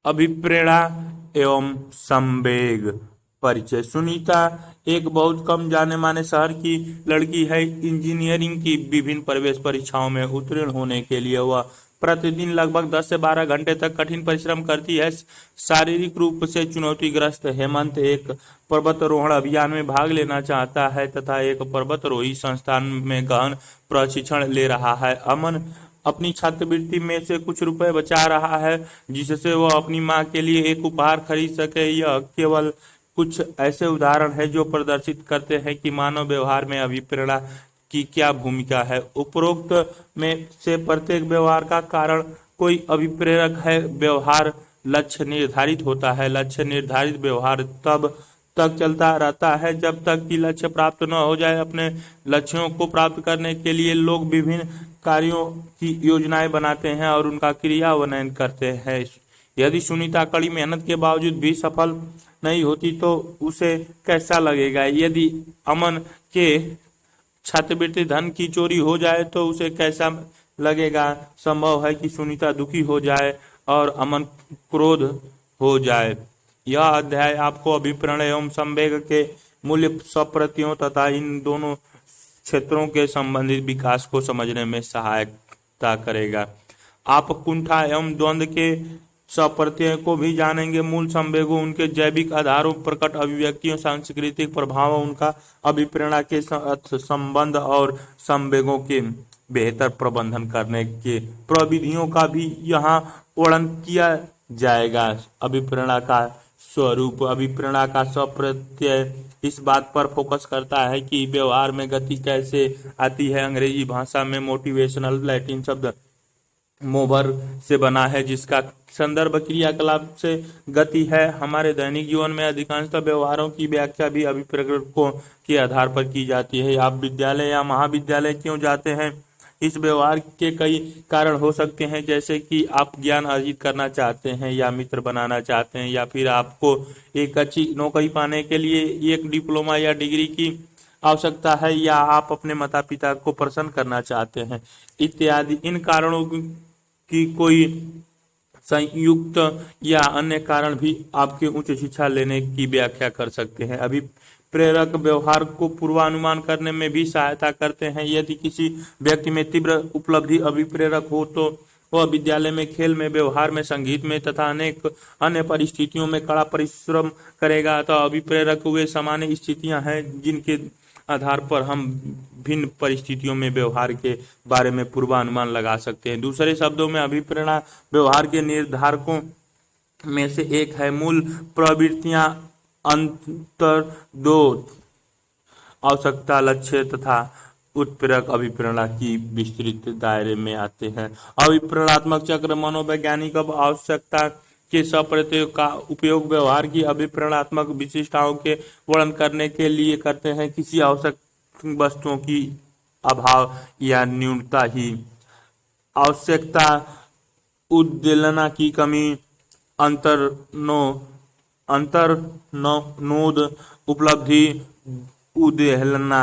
अभिप्रेरणा एवं संवेग। परिचय। सुनीता एक बहुत कम जाने माने शहर की लड़की है। इंजीनियरिंग की विभिन्न प्रवेश परीक्षाओं में उत्तीर्ण होने के लिए वह प्रतिदिन लगभग 10 से 12 घंटे तक कठिन परिश्रम करती है। शारीरिक रूप से चुनौतीग्रस्त हेमंत एक पर्वतारोहण अभियान में भाग लेना चाहता है तथा एक पर्वतारोही संस्थान में गहन प्रशिक्षण ले रहा है। अमन अपनी छात्रवृत्ति में से कुछ रुपए बचा रहा है जिससे वह अपनी मां के लिए एक उपहार खरीद सके। यह केवल कुछ ऐसे उदाहरण हैं जो प्रदर्शित करते हैं कि मानव व्यवहार में अभिप्रेरणा की क्या भूमिका है। उपरोक्त में से प्रत्येक व्यवहार का कारण कोई अभिप्रेरक है। व्यवहार लक्ष्य निर्धारित होता है। लक्ष्य निर्धारित व्यवहार तब तक चलता रहता है जब तक कि लक्ष्य प्राप्त न हो जाए। अपने लक्ष्यों को प्राप्त करने के लिए लोग विभिन्न कार्यों की योजनाएं बनाते हैं और उनका क्रियान्वयन करते हैं। यदि सुनीता कड़ी मेहनत के बावजूद भी सफल नहीं होती तो उसे कैसा लगेगा? यदि अमन के छात्रवृत्ति धन की चोरी हो जाए तो उसे कैसा लगेगा? संभव है कि सुनीता दुखी हो जाए और अमन क्रोध हो जाए। यह अध्याय आपको अभिप्रेरणा एवं संवेग के मूल्य, स्वप्रतियों तथा इन दोनों क्षेत्रों के संबंधित विकास को समझने में सहायता करेगा। आप कुंठा एवं द्वंद्व के स्वप्रत्यय को भी जानेंगे। मूल संवेगों, उनके जैविक आधारों, प्रकट अभिव्यक्तियों, सांस्कृतिक प्रभावों, उनका अभिप्रेरणा के साथ संबंध और संवेगों के बेहतर प्रबंधन करने के प्रविधियों का भी यहाँ वर्णन किया जाएगा। अभिप्रेरणा का स्वरूप। अभिप्रेरणा का स्वप्रत्यय इस बात पर फोकस करता है कि व्यवहार में गति कैसे आती है। अंग्रेजी भाषा में मोटिवेशनल लैटिन शब्द मोवर से बना है जिसका संदर्भ क्रियाकलाप से गति है। हमारे दैनिक जीवन में अधिकांशतः व्यवहारों की व्याख्या भी अभिप्रेरकों के आधार पर की जाती है। आप विद्यालय या महाविद्यालय क्यों जाते हैं? इस व्यवहार के कई कारण हो सकते हैं, जैसे कि आप ज्ञान अर्जित करना चाहते हैं या मित्र बनाना चाहते हैं, या फिर आपको एक अच्छी नौकरी पाने के लिए एक डिप्लोमा या डिग्री की आवश्यकता है, या आप अपने माता पिता को प्रसन्न करना चाहते हैं इत्यादि। इन कारणों की कोई संयुक्त या अन्य कारण भी आपके उच्च शिक्षा लेने की व्याख्या कर सकते हैं। अभिप्रेरक व्यवहार को पूर्वानुमान करने में भी सहायता करते हैं। यदि किसी व्यक्ति में तीव्र उपलब्धि अभिप्रेरक हो तो वह विद्यालय में, खेल में, व्यवहार में, संगीत में तथा अनेक अन्य परिस्थितियों में कड़ा परिश्रम करेगा। तो अभिप्रेरक वे सामान्य स्थितियां हैं जिनके आधार पर हम भिन्न परिस्थितियों में व्यवहार के बारे में पूर्वानुमान लगा सकते हैं। दूसरे शब्दों में अभिप्रेरणा व्यवहार के निर्धारकों में से एक है। मूल प्रवृत्तियां अंतर्दोष, आवश्यकता, लक्ष्य तथा उत्प्रेरक अभिप्रेरणा की विस्तृत दायरे में आते हैं। अभिप्रेरणात्मक चक्र मनोवैज्ञानिक आवश्यकता के स्वप्रत्ययों का उपयोग व्यवहार की अभिप्रेरणात्मक विशिष्टताओं के वर्णन करने के लिए करते हैं। किसी आवश्यक वस्तुओं की अभाव या न्यूनता ही आवश्यकता, उद्दीलना की कमी, अंतर्नोद, उपलब्धि, उद्दीलना,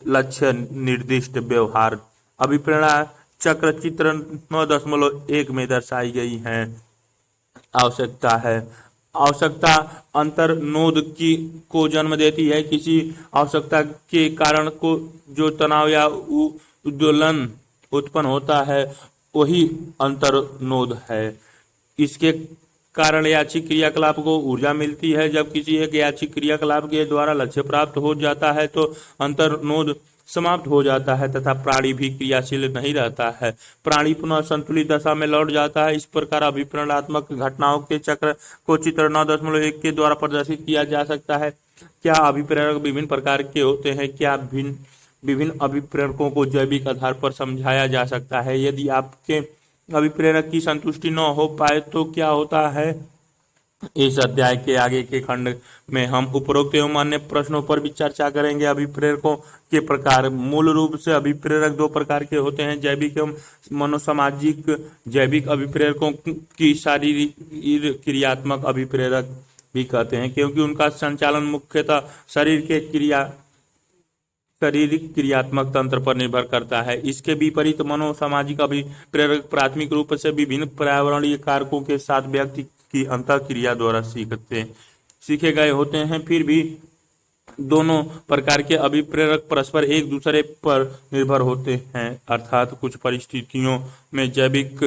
लक्ष्य निर्दिष्ट व्यवहार। अभिप्रेरणा चक्र चित्र 9.1 में दर्शाई गई है। आवश्यकता है। आवश्यकता अंतर्नोद की को जन्म देती है। किसी आवश्यकता के कारण को जो तनाव या उद्दोलन उत्पन्न होता है वही अंतर्नोद है। इसके कारण यादृच्छिक क्रियाकलाप को ऊर्जा मिलती है। जब किसी एक यादृच्छिक क्रियाकलाप के द्वारा लक्ष्य प्राप्त हो जाता है तो अंतर्नोद समाप्त हो जाता है तथा प्राणी भी क्रियाशील नहीं रहता है। प्राणी पुनः संतुलित दशा में लौट जाता है। इस प्रकार अभिप्रेरणात्मक घटनाओं के चक्र को चित्र 9.1 के द्वारा प्रदर्शित किया जा सकता है। क्या अभिप्रेरक विभिन्न प्रकार के होते हैं? क्या विभिन्न अभिप्रेरकों को जैविक आधार पर समझाया जा सकता है? यदि आपके अभिप्रेरक की संतुष्टि न हो पाए तो क्या होता है? इस अध्याय के आगे के खंड में हम उपरोक्त एवं अन्य प्रश्नों पर भी चर्चा करेंगे। अभिप्रेरकों के प्रकार। मूल रूप से अभिप्रेरक दो प्रकार के होते हैं, जैविक एवं मनोसामाजिक। जैविक अभिप्रेरकों की शारीरिक क्रियात्मक अभिप्रेरक भी कहते हैं क्योंकि उनका संचालन मुख्यतः शारीरिक क्रियात्मक तंत्र पर निर्भर करता है। इसके विपरीत मनोसामाजिक अभिप्रेरक प्राथमिक रूप से विभिन्न पर्यावरणीय कारकों के साथ व्यक्ति की अंतःक्रिया द्वारा सीखे गए होते हैं। फिर भी दोनों प्रकार के अभिप्रेरक परस्पर एक दूसरे पर निर्भर होते हैं, अर्थात कुछ परिस्थितियों में जैविक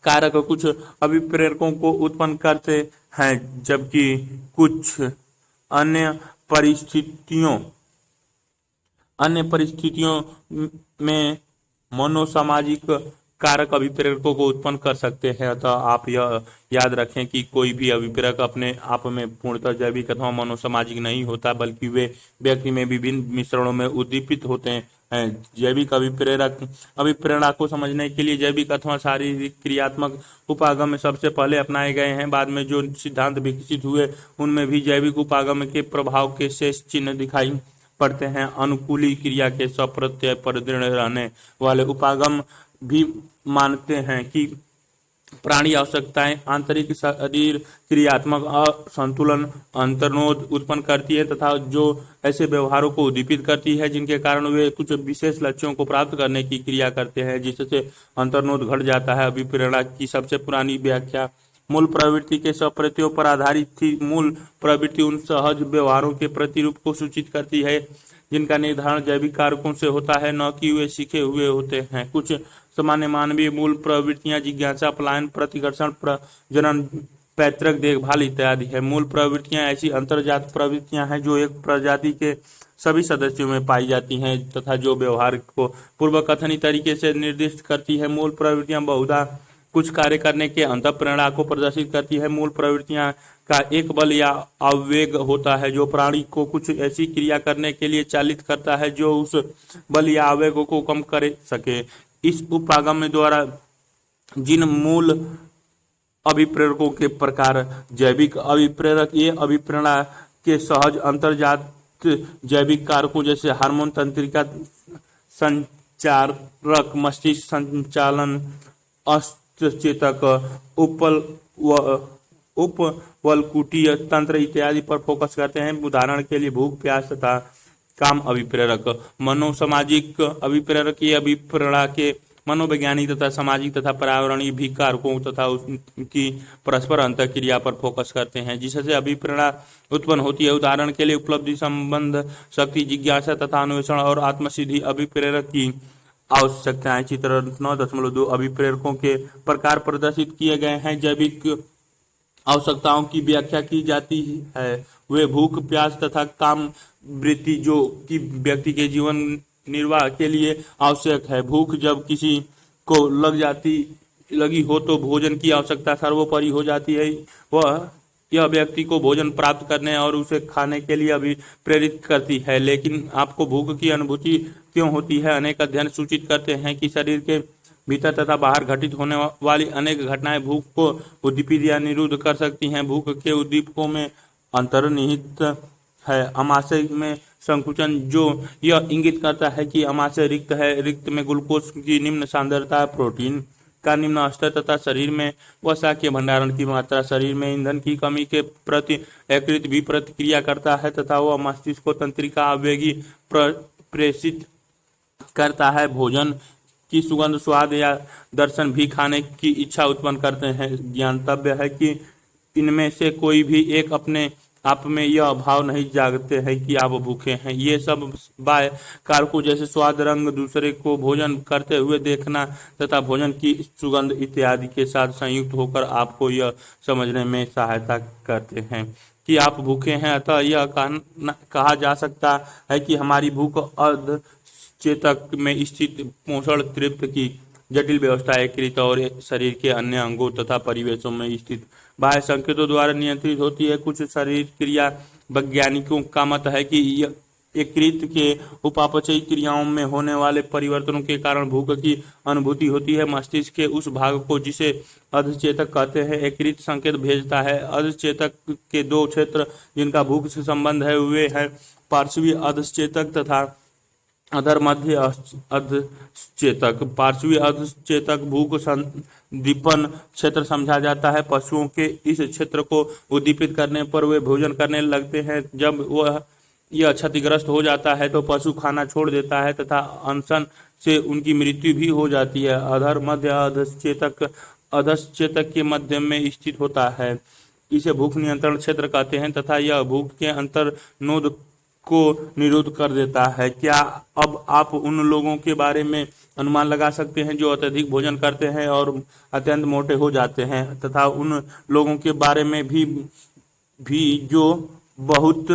कारक कुछ अभिप्रेरकों को उत्पन्न करते हैं, जबकि कुछ अन्य परिस्थितियों अन्य परिस्थितियों में मनोसामाजिक कारक अभिप्रेरकों को उत्पन्न कर सकते हैं। अतः आप यह याद रखें कि कोई भी अभिप्रेरक अपने आप में पूर्णतः जैविक अथवा मनोसामाजिक नहीं होता, बल्कि वे व्यक्ति में विभिन्न मिश्रणों में उद्दीपित होते हैं। जैविक अभिप्रेरणा को समझने के लिए जैविक अथवा शारीरिक क्रियात्मक उपागम सबसे पहले अपनाए गए हैं। बाद में जो सिद्धांत विकसित हुए उनमें भी जैविक उपागम के प्रभाव के शेष चिन्ह दिखाई पड़ते हैं। अनुकूली क्रिया के सप्रत्यय पर दृढ़ रहने वाले उपागम भी मानते हैं कि प्राणी आवश्यकताएं आंतरिक शरीर क्रियात्मक असंतुलन अंतर्नोद उत्पन्न करती है तथा जो ऐसे व्यवहारों को उद्दीपित करती है जिनके कारण वे कुछ विशेष लक्ष्यों को प्राप्त करने की क्रिया करते हैं, जिससे अंतर्नोद घट जाता है। अभिप्रेरणा की सबसे पुरानी व्याख्या मूल प्रवृत्ति के सप्रत्ययों पर आधारित थी। मूल प्रवृत्ति उन सहज व्यवहारों के प्रतिरूप को सूचित करती है जिनका निर्धारण जैविक कारकों से होता है, न कि वे सीखे हुए होते हैं। कुछ सामान्य मानवीय मूल प्रवृत्तियां जिज्ञासा, पलायन, प्रतिकर्षण, प्रजनन, पैतृक देखभाल इत्यादि है। मूल प्रवृत्तियां ऐसी अंतर्जात प्रवृत्तियां हैं जो एक प्रजाति के सभी सदस्यों में पाई जाती हैं तथा जो व्यवहार को पूर्वकथनी तरीके से निर्दिष्ट करती है। मूल प्रवृत्तियां बहुधा कुछ कार्य करने के अंतःप्रेरणा को प्रदर्शित करती है। मूल प्रवृत्तियां का एक बल या आवेग होता है जो प्राणी को कुछ ऐसी क्रिया करने के लिए चालित करता है जो उस बल या आवेग को कम कर सके। इस उपागम द्वारा जिन मूल अभिप्रेरकों के प्रकार जैविक अभिप्रेरक, ये अभिप्रेरणा के सहज अंतर्जात जैविक कारकों जैसे हार्मोन, तंत्रिका, संचारक, मस्तिष्क संचालन, चेतक, उपवलकुटीय तंत्र इत्यादि पर फोकस करते हैं। उदाहरण के लिए भूख, प्यास तथा काम अभिप्रेरक। मनोसामाजिक अभिप्रेरक ये अभिप्रेरणा के मनोवैज्ञानिक तथा सामाजिक तथा पर्यावरणीय भी कारकों तथा उनकी परस्पर अंतःक्रिया पर फोकस करते हैं जिससे अभिप्रेरणा उत्पन्न होती है। उदाहरण के लिए उपलब्धि, संबंध, शक्ति, जिज्ञासा तथा अन्वेषण और आत्मसिद्धि अभिप्रेरक की आवश्यकताएं। चित्र 9.2 अभिप्रेरकों के प्रकार प्रदर्शित किए गए हैं। जैविक आवश्यकताओं की व्याख्या की जाती है। वे भूख, प्यास तथा काम वृत्ति जो कि व्यक्ति के जीवन निर्वाह के लिए आवश्यक है। भूख जब किसी को लगी हो तो भोजन की आवश्यकता सर्वोपरि हो जाती है। यह व्यक्ति को भोजन प्राप्त करने और उसे खाने के लिए अभी प्रेरित करती है। लेकिन आपको भूख की अनुभूति क्यों होती है? अनेक अध्ययन सूचित करते हैं कि शरीर के भीतर तथा बाहर घटित होने वाली अनेक घटनाएं भूख को उद्दीपित या निरुद्ध कर सकती हैं। भूख के उद्दीपकों में अंतर्निहित है आमाशय में संकुचन, जो यह इंगित करता है कि आमाशय रिक्त है। रिक्त में ग्लूकोज की निम्न सांद्रता, प्रोटीन का निम्न स्तर तथा शरीर में वसा के भंडारण की मात्रा शरीर में ईंधन की कमी के प्रति यकृत भी प्रतिक्रिया करता है तथा वह मस्तिष्क को तंत्रिका आवेगी प्रेषित करता है। भोजन की सुगंध, स्वाद या दर्शन भी खाने की इच्छा उत्पन्न करते हैं। ज्ञातव्य है कि इनमें से कोई भी एक अपने आप में यह भाव नहीं जागते हैं कि आप भूखे हैं। ये सब बाह्य कारकों जैसे स्वाद, रंग, दूसरे को भोजन करते हुए देखना तथा भोजन की सुगंध इत्यादि के साथ संयुक्त होकर आपको यह समझने में सहायता करते हैं कि आप भूखे हैं। अतः यह कहा जा सकता है कि हमारी भूख अर्ध चेतक में स्थित पोषण तृप्त की जटिल व्यवस्था एकीकृत और शरीर के अन्य अंगों तथा परिवेशों में स्थित बाह्य संकेतों द्वारा नियंत्रित होती है। कुछ शरीर क्रिया वैज्ञानिकों का मत है कि यकृत के उपापचयी क्रियाओं में होने वाले परिवर्तनों के कारण भूख की अनुभूति होती है। मस्तिष्क के उस भाग को जिसे अर्धचेतक कहते हैं यकृत संकेत भेजता है। अर्धचेतक के दो क्षेत्र जिनका भूख से संबंध है वे हैं पार्श्वीय अर्धचेतक तथा अधर मध्य अर्धचेतक। पार्श्वीय अर्धचेतक भूख संदीपन क्षेत्र समझा जाता है। पशुओं के इस क्षेत्र को उद्दीपित करने पर वे भोजन करने लगते हैं। जब यह क्षतिग्रस्त हो जाता है तो पशु खाना छोड़ देता है तथा अनशन से उनकी मृत्यु भी हो जाती है। अधर मध्य अर्धचेतक अधश्चेतक के मध्य में स्थित होता है। इसे भूख नियंत्रण क्षेत्र कहते हैं तथा यह भूख के अंतर्नोद को निरोध कर देता है। क्या अब आप उन लोगों के बारे में अनुमान लगा सकते हैं जो अत्यधिक भोजन करते हैं और अत्यंत मोटे हो जाते हैं, तथा उन लोगों के बारे में भी जो बहुत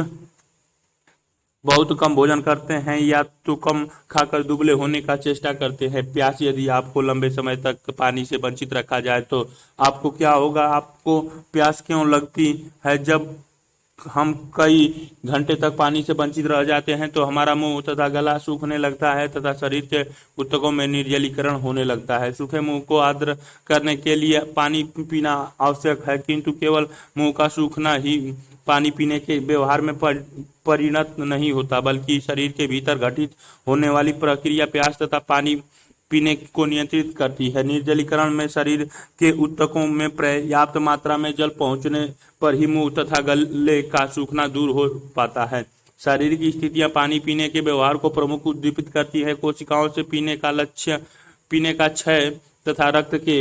बहुत कम भोजन करते हैं या तो कम खाकर दुबले होने का चेष्टा करते हैं। प्यास यदि आपको लंबे समय तक पानी से वंचित रखा जाए तो आपको क्या होगा? आपको प्यास क्यों लगती है? जब हम कई घंटे तक पानी से वंचित रह जाते हैं तो हमारा मुंह तथा गला सूखने लगता है तथा शरीर के ऊतकों में निर्जलीकरण होने लगता है। सूखे मुंह को आर्द्र करने के लिए पानी पीना आवश्यक है, किंतु केवल मुंह का सूखना ही पानी पीने के व्यवहार में परिणत नहीं होता, बल्कि शरीर के भीतर घटित होने वाली प्रक्रिया प्यास तथा पानी पीने को नियंत्रित करती है। निर्जलीकरण में शरीर के ऊतकों में पर्याप्त मात्रा में जल पहुंचने पर ही मुंह तथा गले का सूखना दूर हो पाता है। शारीरिक स्थितियां पानी पीने के व्यवहार को प्रमुख उद्दीपित करती है। कोशिकाओं से पीने का क्षय तथा रक्त के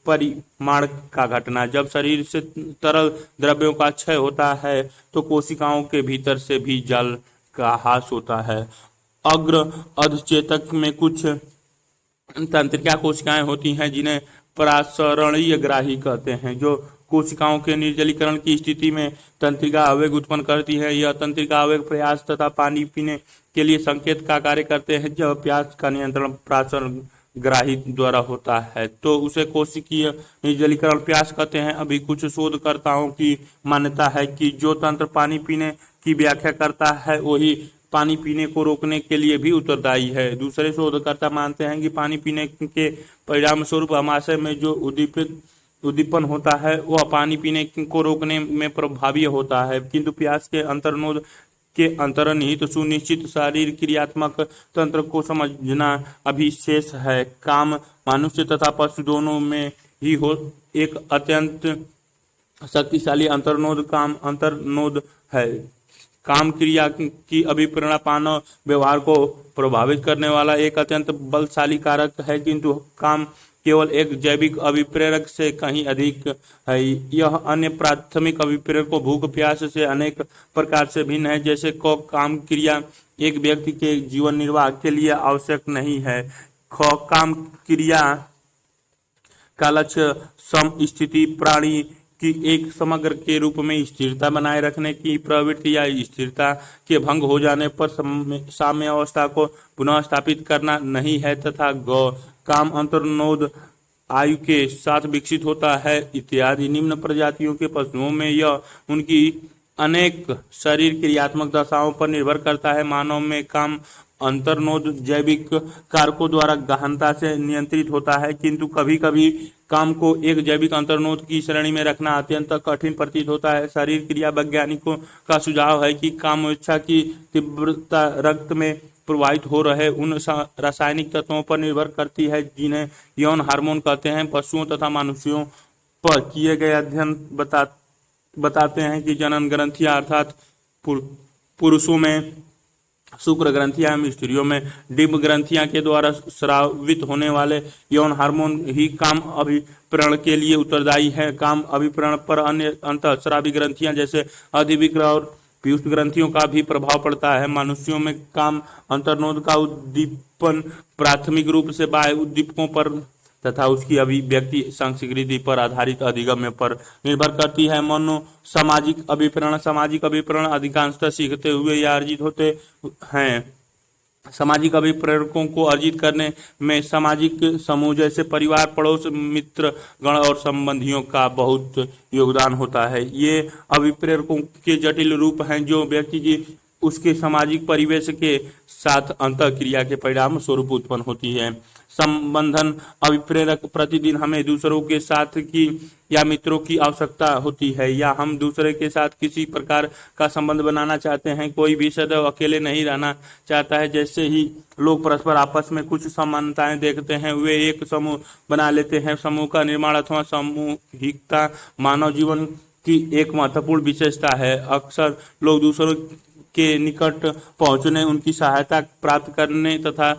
परिमाण का घटना। जब शरीर से तरल द्रव्यों का क्षय होता है तो कोशिकाओं के भीतर से भी जल का ह्रास होता है। अग्र अधचेतक में कुछ तंत्रिका कोशिकाएं होती हैं जिन्हें प्रासरणीय ग्राही कहते हैं, जो कोशिकाओं के निर्जलीकरण की स्थिति में तंत्रिका आवेग उत्पन्न करती है। यह तंत्रिका आवेग प्रयास तथा पानी पीने के लिए संकेत का कार्य करते हैं। जब प्यास का नियंत्रण प्रासरण ग्राही द्वारा होता है तो उसे कोशिकीय निर्जलीकरण प्यास कहते हैं। अभी कुछ शोधकर्ताओं की मान्यता है कि जो तंत्र पानी पीने की व्याख्या करता है वही पानी पीने को रोकने के लिए भी उत्तरदायी है। दूसरे शोधकर्ता मानते हैं कि पानी पीने के परिणाम स्वरूप आमाशय में जो उद्दीपन होता है वह पानी पीने को रोकने में प्रभावी होता है, किंतु प्यास के अंतर्नोद के अंतर्निहित सुनिश्चित शारीर क्रियात्मक तंत्र को समझना अभी शेष है। काम मनुष्य तथा पशु दोनों में ही हो एक अत्यंत शक्तिशाली अंतर्नोद है। काम क्रिया की अभिप्रेरणा मानव व्यवहार को प्रभावित करने वाला एक अत्यंत बलशाली कारक है, किंतु काम केवल एक जैविक अभिप्रेरक से कहीं अधिक है। यह अन्य प्राथमिक अभिप्रेरकों भूख प्यास से अनेक प्रकार से भिन्न है। जैसे काम क्रिया एक व्यक्ति के जीवन निर्वाह के लिए आवश्यक नहीं है। काम क्रिया का लक्ष्य समस्थिति प्राणी की एक समग्र के रूप में स्थिरता बनाए रखने की प्रवृत्ति या स्थिरता के भंग हो जाने पर साम्य अवस्था को पुनः स्थापित करना नहीं है, तथा काम अंतर्नोद आयु के साथ विकसित होता है इत्यादि। निम्न प्रजातियों के पशुओं में यह उनकी अनेक शरीर क्रियात्मक दशाओं पर निर्भर करता है। मानव में काम अंतर्नोद जैविक कारकों द्वारा गहनता से नियंत्रित होता है, किंतु कभी कभी काम को एक जैविक अंतर्नोद की श्रेणी में रखना अत्यंत कठिन प्रतीत होता है। शरीर क्रिया वैज्ञानिकों का सुझाव है कि कामोच्छा की तीव्रता रक्त में प्रवाहित हो रहे उन रासायनिक तत्वों पर निर्भर करती है जिन्हें यौन हार्मोन कहते हैं। पशुओं तथा मनुष्यों पर किए गए अध्ययन बताते हैं कि जनन ग्रंथियां अर्थात पुरुषों में शुक्र ग्रंथियां एवं स्त्रियों में डिंब ग्रंथियां के द्वारा स्रावित होने वाले यौन हार्मोन ही काम अभिप्रेरण के लिए उत्तरदायी है। काम अभिप्रेरण पर अन्य अंतःस्रावी ग्रंथियां जैसे अधिविक्र और पीयूष ग्रंथियों का भी प्रभाव पड़ता है। मनुष्यों में काम अंतर्नोद का उद्दीपन प्राथमिक रूप से बाह्य उद्दीपकों पर तथा उसकी अभिव्यक्ति संस्कृति पर आधारित अधिगम्य पर निर्भर करती है। सामाजिक अभिप्रेरण अधिकांशतः सीखते हुए या अर्जित होते हैं। सामाजिक अभिप्रेरकों को अर्जित करने में सामाजिक समूह जैसे परिवार, पड़ोस, मित्र गण और संबंधियों का बहुत योगदान होता है। ये अभिप्रेरकों के जटिल रूप हैं जो व्यक्ति की उसके सामाजिक परिवेश के साथ अंतःक्रिया के परिणाम स्वरूप उत्पन्न होती है। संबंधन अभिप्रेरक प्रतिदिन हमें दूसरों के साथ की या मित्रों की आवश्यकता होती है, या हम दूसरे के साथ किसी प्रकार का संबंध बनाना चाहते हैं। कोई भी सदैव अकेले नहीं रहना चाहता है। जैसे ही लोग परस्पर आपस में कुछ समानताएं देखते हैं वे एक समूह बना लेते हैं। समूह का निर्माण अथवा सामूहिकता मानव जीवन की एक महत्वपूर्ण विशेषता है। अक्सर लोग दूसरों के निकट पहुंचने, उनकी सहायता प्राप्त करने तथा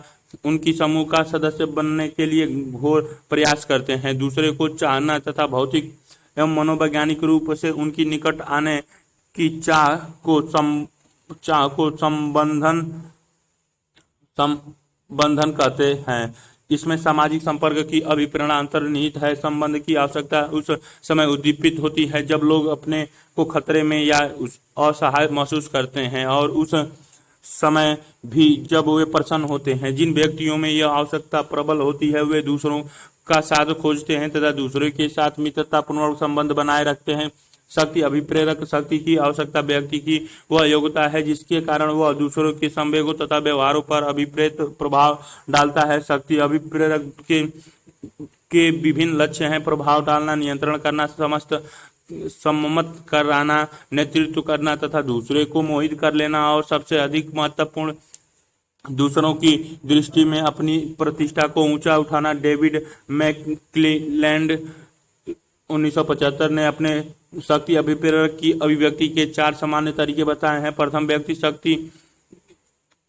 उनकी समूह का सदस्य बनने के लिए घोर प्रयास करते हैं। दूसरे को चाहना तथा भौतिक एवं मनोवैज्ञानिक रूप से उनकी निकट आने की चाह को संबंधन कहते हैं। इसमें सामाजिक संपर्क की अभिप्रेरणा अंतर्निहित है। संबंध की आवश्यकता उस समय उद्दीपित होती है जब लोग अपने को खतरे में या असहाय महसूस करते हैं, और उस समय भी जब वे प्रसन्न होते हैं। जिन व्यक्तियों में यह आवश्यकता प्रबल होती है वे दूसरों का साथ खोजते हैं तथा दूसरों के साथ मित्रतापूर्ण संबंध बनाए रखते हैं। शक्ति अभिप्रेरक शक्ति की आवश्यकता व्यक्ति की वह योग्यता है जिसके कारण वह दूसरों के संवेगों तथा व्यवहारों पर अभिप्रेत प्रभाव डालता है। शक्ति अभिप्रेरक के विभिन्न लक्ष्य हैं: प्रभाव डालना, नियंत्रण करना, सम्मत कराना, नेतृत्व करना तथा दूसरे को मोहित कर लेना, और सबसे अधिक महत्वपूर्ण दूसरों की दृष्टि में अपनी प्रतिष्ठा को ऊंचा उठाना। डेविड मैकक्लेलैंड 1975 ने अपने शक्ति अभिप्रेरक की अभिव्यक्ति के 4 सामान्य तरीके बताए हैं। प्रथम, व्यक्ति शक्ति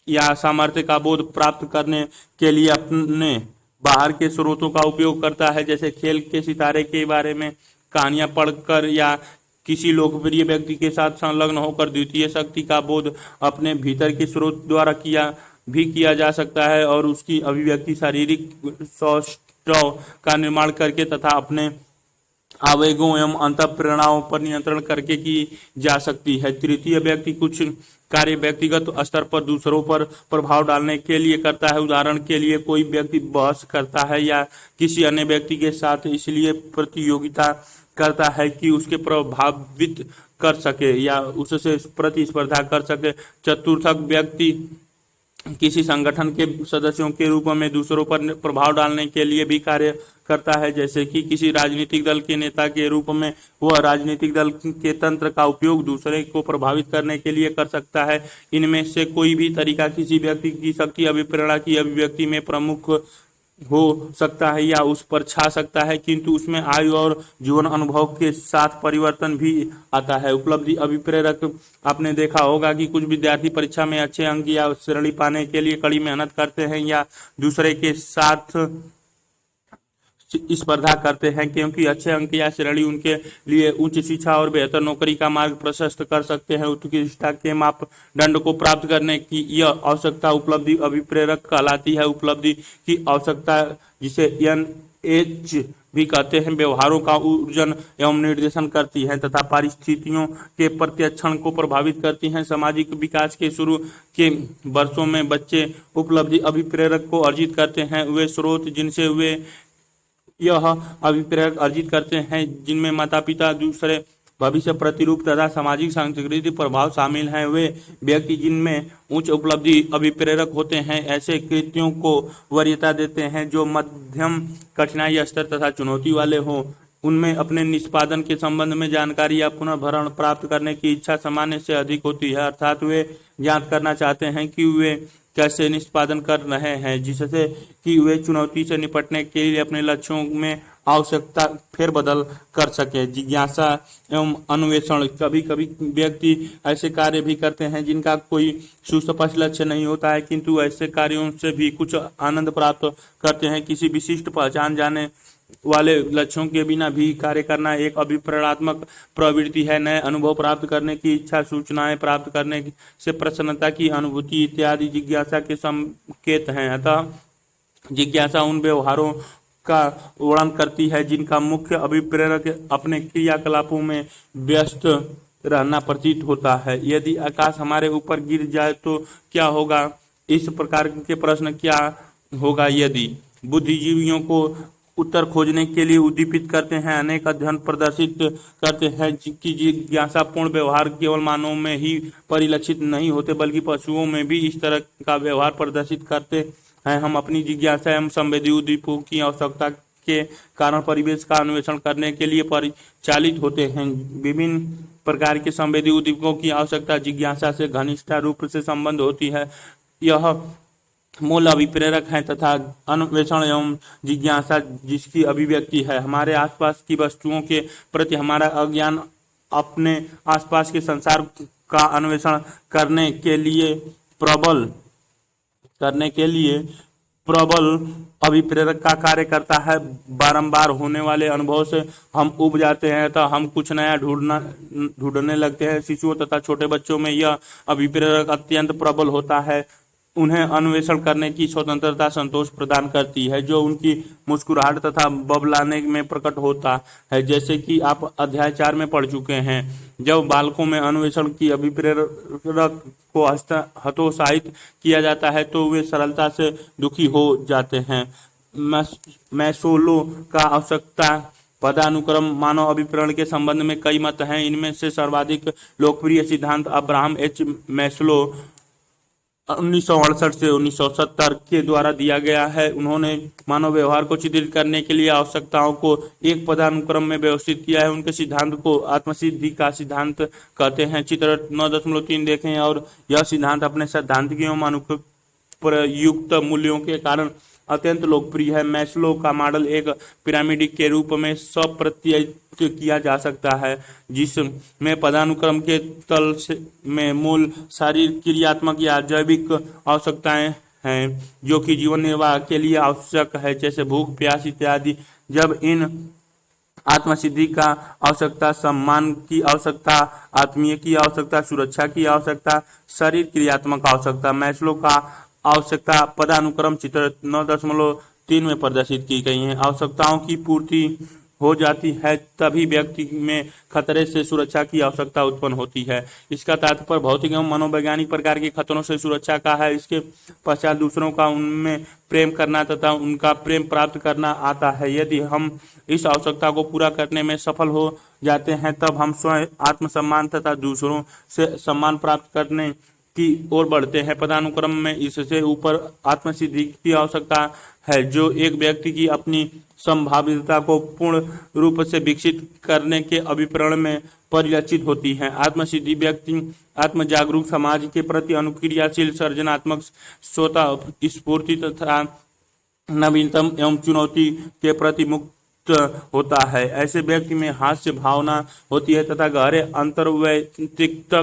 या सामर्थ्य का बोध प्राप्त करने के लिए अपने बाहर के स्रोतों का उपयोग करता है, जैसे खेल के सितारे के बारे में कहानियां पढ़कर या किसी लोकप्रिय व्यक्ति के साथ संलग्न होकर। द्वितीय, शक्ति का बोध अपने भीतर के स्रोत द्वारा किया जा सकता है और उसकी अभिव्यक्ति शारीरिक सौष्ठव का निर्माण करके तथा अपने आवेगों एवं अंतःप्रेरणाओं पर नियंत्रण करके की जा सकती है। तृतीय, व्यक्ति कुछ कार्य व्यक्तिगत स्तर पर दूसरों पर प्रभाव डालने के लिए करता है। उदाहरण के लिए, कोई व्यक्ति बहस करता है या किसी अन्य व्यक्ति के साथ इसलिए प्रतियोगिता करता है कि उसके प्रभावित कर सके या उससे प्रतिस्पर्धा कर सके। चतुर्थ, व्यक्ति किसी संगठन के सदस्यों के रूप में दूसरों पर प्रभाव डालने के लिए भी कार्य करता है, जैसे कि किसी राजनीतिक दल के नेता के रूप में वह राजनीतिक दल के तंत्र का उपयोग दूसरे को प्रभावित करने के लिए कर सकता है। इनमें से कोई भी तरीका किसी व्यक्ति की शक्ति अभिप्रेरणा की अभिव्यक्ति में प्रमुख हो सकता है या उस पर छा सकता है, किंतु उसमें आयु और जीवन अनुभव के साथ परिवर्तन भी आता है। उपलब्धि अभिप्रेरक, आपने देखा होगा कि कुछ विद्यार्थी परीक्षा में अच्छे अंक या श्रेणी पाने के लिए कड़ी मेहनत करते हैं या दूसरे के साथ स्पर्धा करते हैं, क्योंकि अच्छे अंक या श्रेणी उनके लिए उच्च शिक्षा और बेहतर नौकरी का मार्ग प्रशस्त कर सकते हैं। उत्कृष्टता के मापदंड को प्राप्त करने की यह आवश्यकता उपलब्धि अभिप्रेरक कहलाती है। उपलब्धि की आवश्यकता, जिसे NH भी कहते हैं, व्यवहारों का ऊर्जन एवं निर्देशन करती है तथा परिस्थितियों के प्रत्यक्षण को प्रभावित करती हैं। सामाजिक विकास के शुरू के वर्षों में बच्चे उपलब्धि अभिप्रेरक को अर्जित करते हैं। वे स्रोत जिनसे वे यह अभिप्रेरक अर्जित करते हैं, जिनमें माता पिता, दूसरे, भविष्य प्रतिरूप तथा सामाजिक सांस्कृतिक प्रभाव शामिल हैं। वे व्यक्ति जिनमें उच्च उपलब्धि अभिप्रेरक होते हैं ऐसे कृत्यों को वरीयता देते हैं जो मध्यम कठिनाई स्तर तथा चुनौती वाले हों। उनमें अपने निष्पादन के संबंध में जानकारी या पुनर्भरण प्राप्त करने की इच्छा सामान्य से अधिक होती है, अर्थात वे ज्ञात करना चाहते हैं कि वे कैसे निष्पादन कर रहे हैं, जिससे कि वे चुनौती से निपटने के लिए अपने लक्ष्यों में आवश्यकता फेरबदल कर सके। जिज्ञासा एवं अन्वेषण, कभी कभी व्यक्ति ऐसे कार्य भी करते हैं जिनका कोई सुस्पष्ट लक्ष्य नहीं होता है, किंतु ऐसे कार्यों से भी कुछ आनंद प्राप्त करते हैं। किसी विशिष्ट पहचान जाने वाले लक्ष्यों के बिना भी कार्य करना एक अभिप्रेरणात्मक प्रवृत्ति है। नए अनुभव प्राप्त करने की इच्छा, सूचनाएं प्राप्त करने से प्रसन्नता की अनुभूति इत्यादि जिज्ञासा के संकेत हैं। अतः जिज्ञासा उन व्यवहारों का वर्णन करती है जिनका मुख्य अभिप्रेरक अपने क्रियाकलापों में व्यस्त रहना प्रतीत होता है। यदि आकाश हमारे ऊपर गिर जाए तो क्या होगा? इस प्रकार के प्रश्न क्या होगा यदि बुद्धिजीवियों को उत्तर खोजने के लिए उद्दीपित करते हैं। अनेक अध्ययन प्रदर्शित करते हैं कि जिज्ञासापूर्ण व्यवहार केवल मानव में ही परिलक्षित नहीं होते, बल्कि पशुओं में भी इस तरह का व्यवहार प्रदर्शित करते हैं। हम अपनी जिज्ञासा एवं संवेदी उद्दीपकों की आवश्यकता के कारण परिवेश का अन्वेषण करने के लिए परिचालित होते हैं। विभिन्न प्रकार के संवेदी उद्दीपकों की आवश्यकता जिज्ञासा से घनिष्ठ रूप से संबंध होती है। यह मूल अभिप्रेरक है तथा अन्वेषण एवं जिज्ञासा जिसकी अभिव्यक्ति है। हमारे आसपास की वस्तुओं के प्रति हमारा अज्ञान अपने आसपास के संसार का अन्वेषण करने के लिए प्रबल अभिप्रेरक का कार्य करता है। बारंबार होने वाले अनुभव से हम उब जाते हैं तो हम कुछ नया ढूंढने लगते हैं। शिशुओं तथा छोटे बच्चों में यह अभिप्रेरक अत्यंत प्रबल होता है। उन्हें अन्वेषण करने की स्वतंत्रता संतोष प्रदान करती है, जो उनकी मुस्कुराहट तथा बबलाने में प्रकट होता है, जैसे कि आप अध्याय 4 में पढ़ चुके हैं। जब बालकों में अन्वेषण की अभिप्रेरक को हतोत्साहित किया जाता है तो वे सरलता से दुखी हो जाते हैं। मैस्लो का आवश्यकता पदानुक्रम मानव अभिप्रेरण के संबंध में कई मत हैं। इनमें से सर्वाधिक लोकप्रिय सिद्धांत अब्राहम एच मैस्लो 1968 से 1970 के द्वारा दिया गया है। उन्होंने मानव व्यवहार को चित्रित करने के लिए आवश्यकताओं को एक पदानुक्रम में व्यवस्थित किया है। उनके सिद्धांत को आत्मसिद्धि का सिद्धांत कहते हैं। चित्र 9.3 देखें। और यह सिद्धांत अपने सैद्धांतिक एवं अनुप्रयुक्त मूल्यों के कारण अत्यंत लोकप्रिय है। मैस्लो का मॉडल एक पिरामिड के रूप में स्वप्रत्ययित किया जा सकता है, जिसमें पदानुक्रम के तल में मूल शारीरिक क्रियात्मक या जैविक आवश्यकताएं हैं जो कि जीवन निर्वाह के लिए आवश्यक है, जैसे भूख, प्यास इत्यादि। जब इन आत्मसिद्धि का आवश्यकता, सम्मान की आवश्यकता, आत्मीय की आवश्यकता, सुरक्षा की आवश्यकता, शरीर क्रियात्मक आवश्यकता, मैस्लो का आवश्यकता पदानुक्रम चित्र 9.3 में प्रदर्शित की गई हैं। आवश्यकताओं की पूर्ति हो जाती है तभी व्यक्ति में खतरे से सुरक्षा की आवश्यकता उत्पन्न होती है। इसका तात्पर्य भौतिक एवं मनोवैज्ञानिक प्रकार के खतरों से सुरक्षा का है। इसके पश्चात दूसरों का उनमें प्रेम करना तथा उनका प्रेम प्राप्त करना आता है। यदि हम इस आवश्यकता को पूरा करने में सफल हो जाते हैं तब हम स्वयं आत्मसम्मान तथा दूसरों से सम्मान प्राप्त करने की ओर बढ़ते हैं। पदानुक्रम में इससे ऊपर आत्मसिद्धि की आवश्यकता है, जो एक व्यक्ति की अपनी संभाव्यता को पूर्ण रूप से विकसित करने के अभिप्रेरण में परिलक्षित होती है। आत्मसिद्धि व्यक्ति आत्मजागरूक, समाज के प्रति अनुक्रियाशील, सृजनात्मक, स्वतः स्फूर्ति तथा नवीनतम एवं चुनौती के प्रति मुक्त होता है। ऐसे व्यक्ति में हास्य भावना होती है तथा गहरे अंतर्वैयक्तिक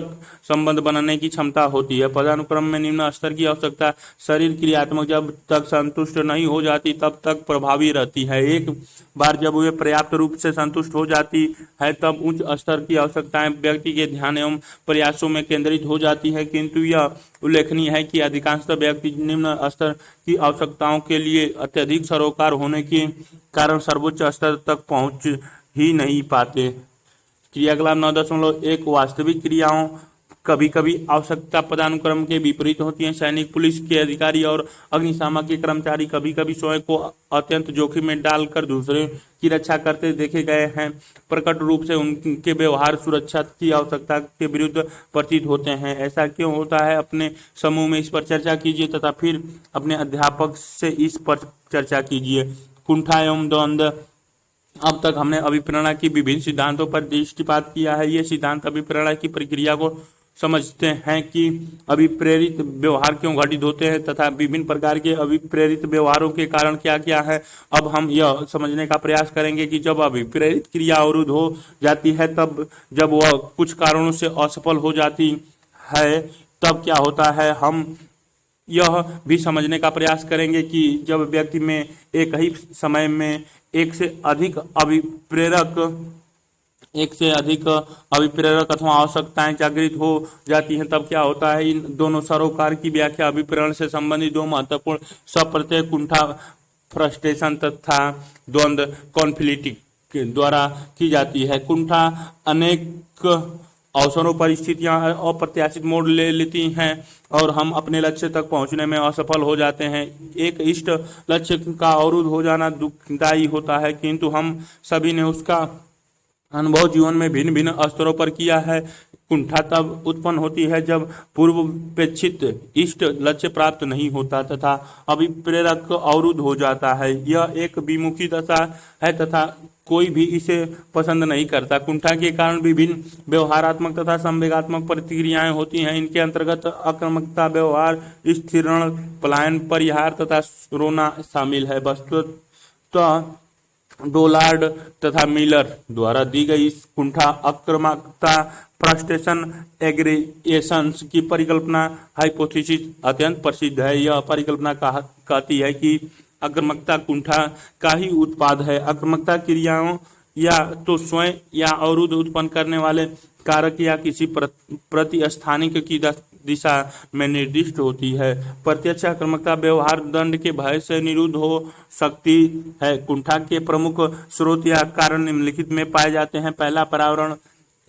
संबंध बनाने की क्षमता होती है। पदानुक्रम में निम्न स्तर की आवश्यकता शरीर क्रियात्मक जब तक संतुष्ट नहीं हो जाती तब तक प्रभावी रहती है। एक बार जब वे पर्याप्त रूप से संतुष्ट हो जाती है तब उच्च स्तर की आवश्यकताएं व्यक्ति के ध्यान एवं प्रयासों में केंद्रित हो जाती है, किंतु यह उल्लेखनीय है कि अधिकांशतः व्यक्ति निम्न स्तर की आवश्यकताओं के लिए अत्यधिक सरोकार होने के कारण सर्वोच्च स्तर तक पहुंच ही नहीं पाते। क्रियाकलाप 9.1 वास्तविक क्रियाओं कभी कभी आवश्यकता पदानुक्रम के विपरीत होती हैं। सैनिक, पुलिस के अधिकारी और अग्निशामक के कर्मचारी कभी कभी स्वयं को अत्यंत जोखिम में डालकर दूसरे की रक्षा करते देखे गए हैं। प्रकट रूप से उनके व्यवहार सुरक्षा की आवश्यकता के विरुद्ध प्रतीत होते हैं। ऐसा क्यों होता है? अपने समूह में इस पर चर्चा कीजिए तथा फिर अपने अध्यापक से इस पर चर्चा कीजिए। कुंठा एवं द्वंद्व। अब तक हमने अभिप्रेरणा की विभिन्न सिद्धांतों पर दृष्टिपात किया है। ये सिद्धांत अभिप्रेरणा की प्रक्रिया को समझते हैं कि अभिप्रेरित व्यवहार क्यों घटित होते हैं तथा विभिन्न प्रकार के अभिप्रेरित व्यवहारों के कारण क्या क्या है। अब हम यह समझने का प्रयास करेंगे कि जब अभिप्रेरित क्रिया अवरुद्ध हो जाती है, तब जब वह कुछ कारणों से असफल हो जाती है तब क्या होता है। हम यह भी समझने का प्रयास करेंगे कि जब व्यक्ति में एक ही समय में एक से अधिक अभिप्रेरक अथवा आवश्यकताएं जागृत हो जाती हैं तब क्या होता है। इन दोनों सरोकार की व्याख्या अभिप्रेरण से संबंधित दो महत्वपूर्ण स्वप्रत्यय कुंठा फ्रस्ट्रेशन तथा द्वंद्व कॉन्फ्लिक्ट के द्वारा की जाती है। कुंठा अनेक अवसरों पर स्थितियां अप्रत्याशित मोड़ ले लेती हैं और हम अपने लक्ष्य तक पहुंचने में असफल हो जाते हैं। एक इष्ट लक्ष्य का अवरुद्ध हो जाना दुखदायी होता है, किंतु हम सभी ने उसका अनुभव जीवन में भिन्न भिन्न स्तरों पर किया है। कुंठा तब उत्पन्न होती है जब पूर्वापेक्षित इष्ट लक्ष्य प्राप्त नहीं होता तथा अभिप्रेरक अवरुद्ध हो जाता है। यह एक विमुखी दशा है तथा कोई भी इसे पसंद नहीं करता। कुंठा के कारण विभिन्न व्यवहारात्मक तथा संवेगात्मक प्रतिक्रियाएं होती हैं। इनके अंतर्गत आक्रामकता, व्यवहार स्थिरण, पलायन, परिहार तथा रोना शामिल है। वस्तुतः डोलार्ड तथा मिलर द्वारा दी गई इस कुंठा आक्रामकता फ्रस्ट्रेशन एग्रीगेशंस की परिकल्पना हाइपोथेसिस अत्यंत प्रसिद्ध है। यह परिकल्पना कहती है कि आक्रामकता कुंठा का ही उत्पाद है। आक्रामकता क्रियाओं या तो स्वयं या अवरुद्ध उत्पन्न करने वाले कारक या किसी प्रतिस्थानिक की दिशा में निर्दिष्ट होती है। प्रत्यक्ष आक्रामकता व्यवहार दंड के भय से निरुद्ध हो सकती है। कुंठा के प्रमुख स्रोत या कारण निम्नलिखित में पाए जाते हैं। पहला,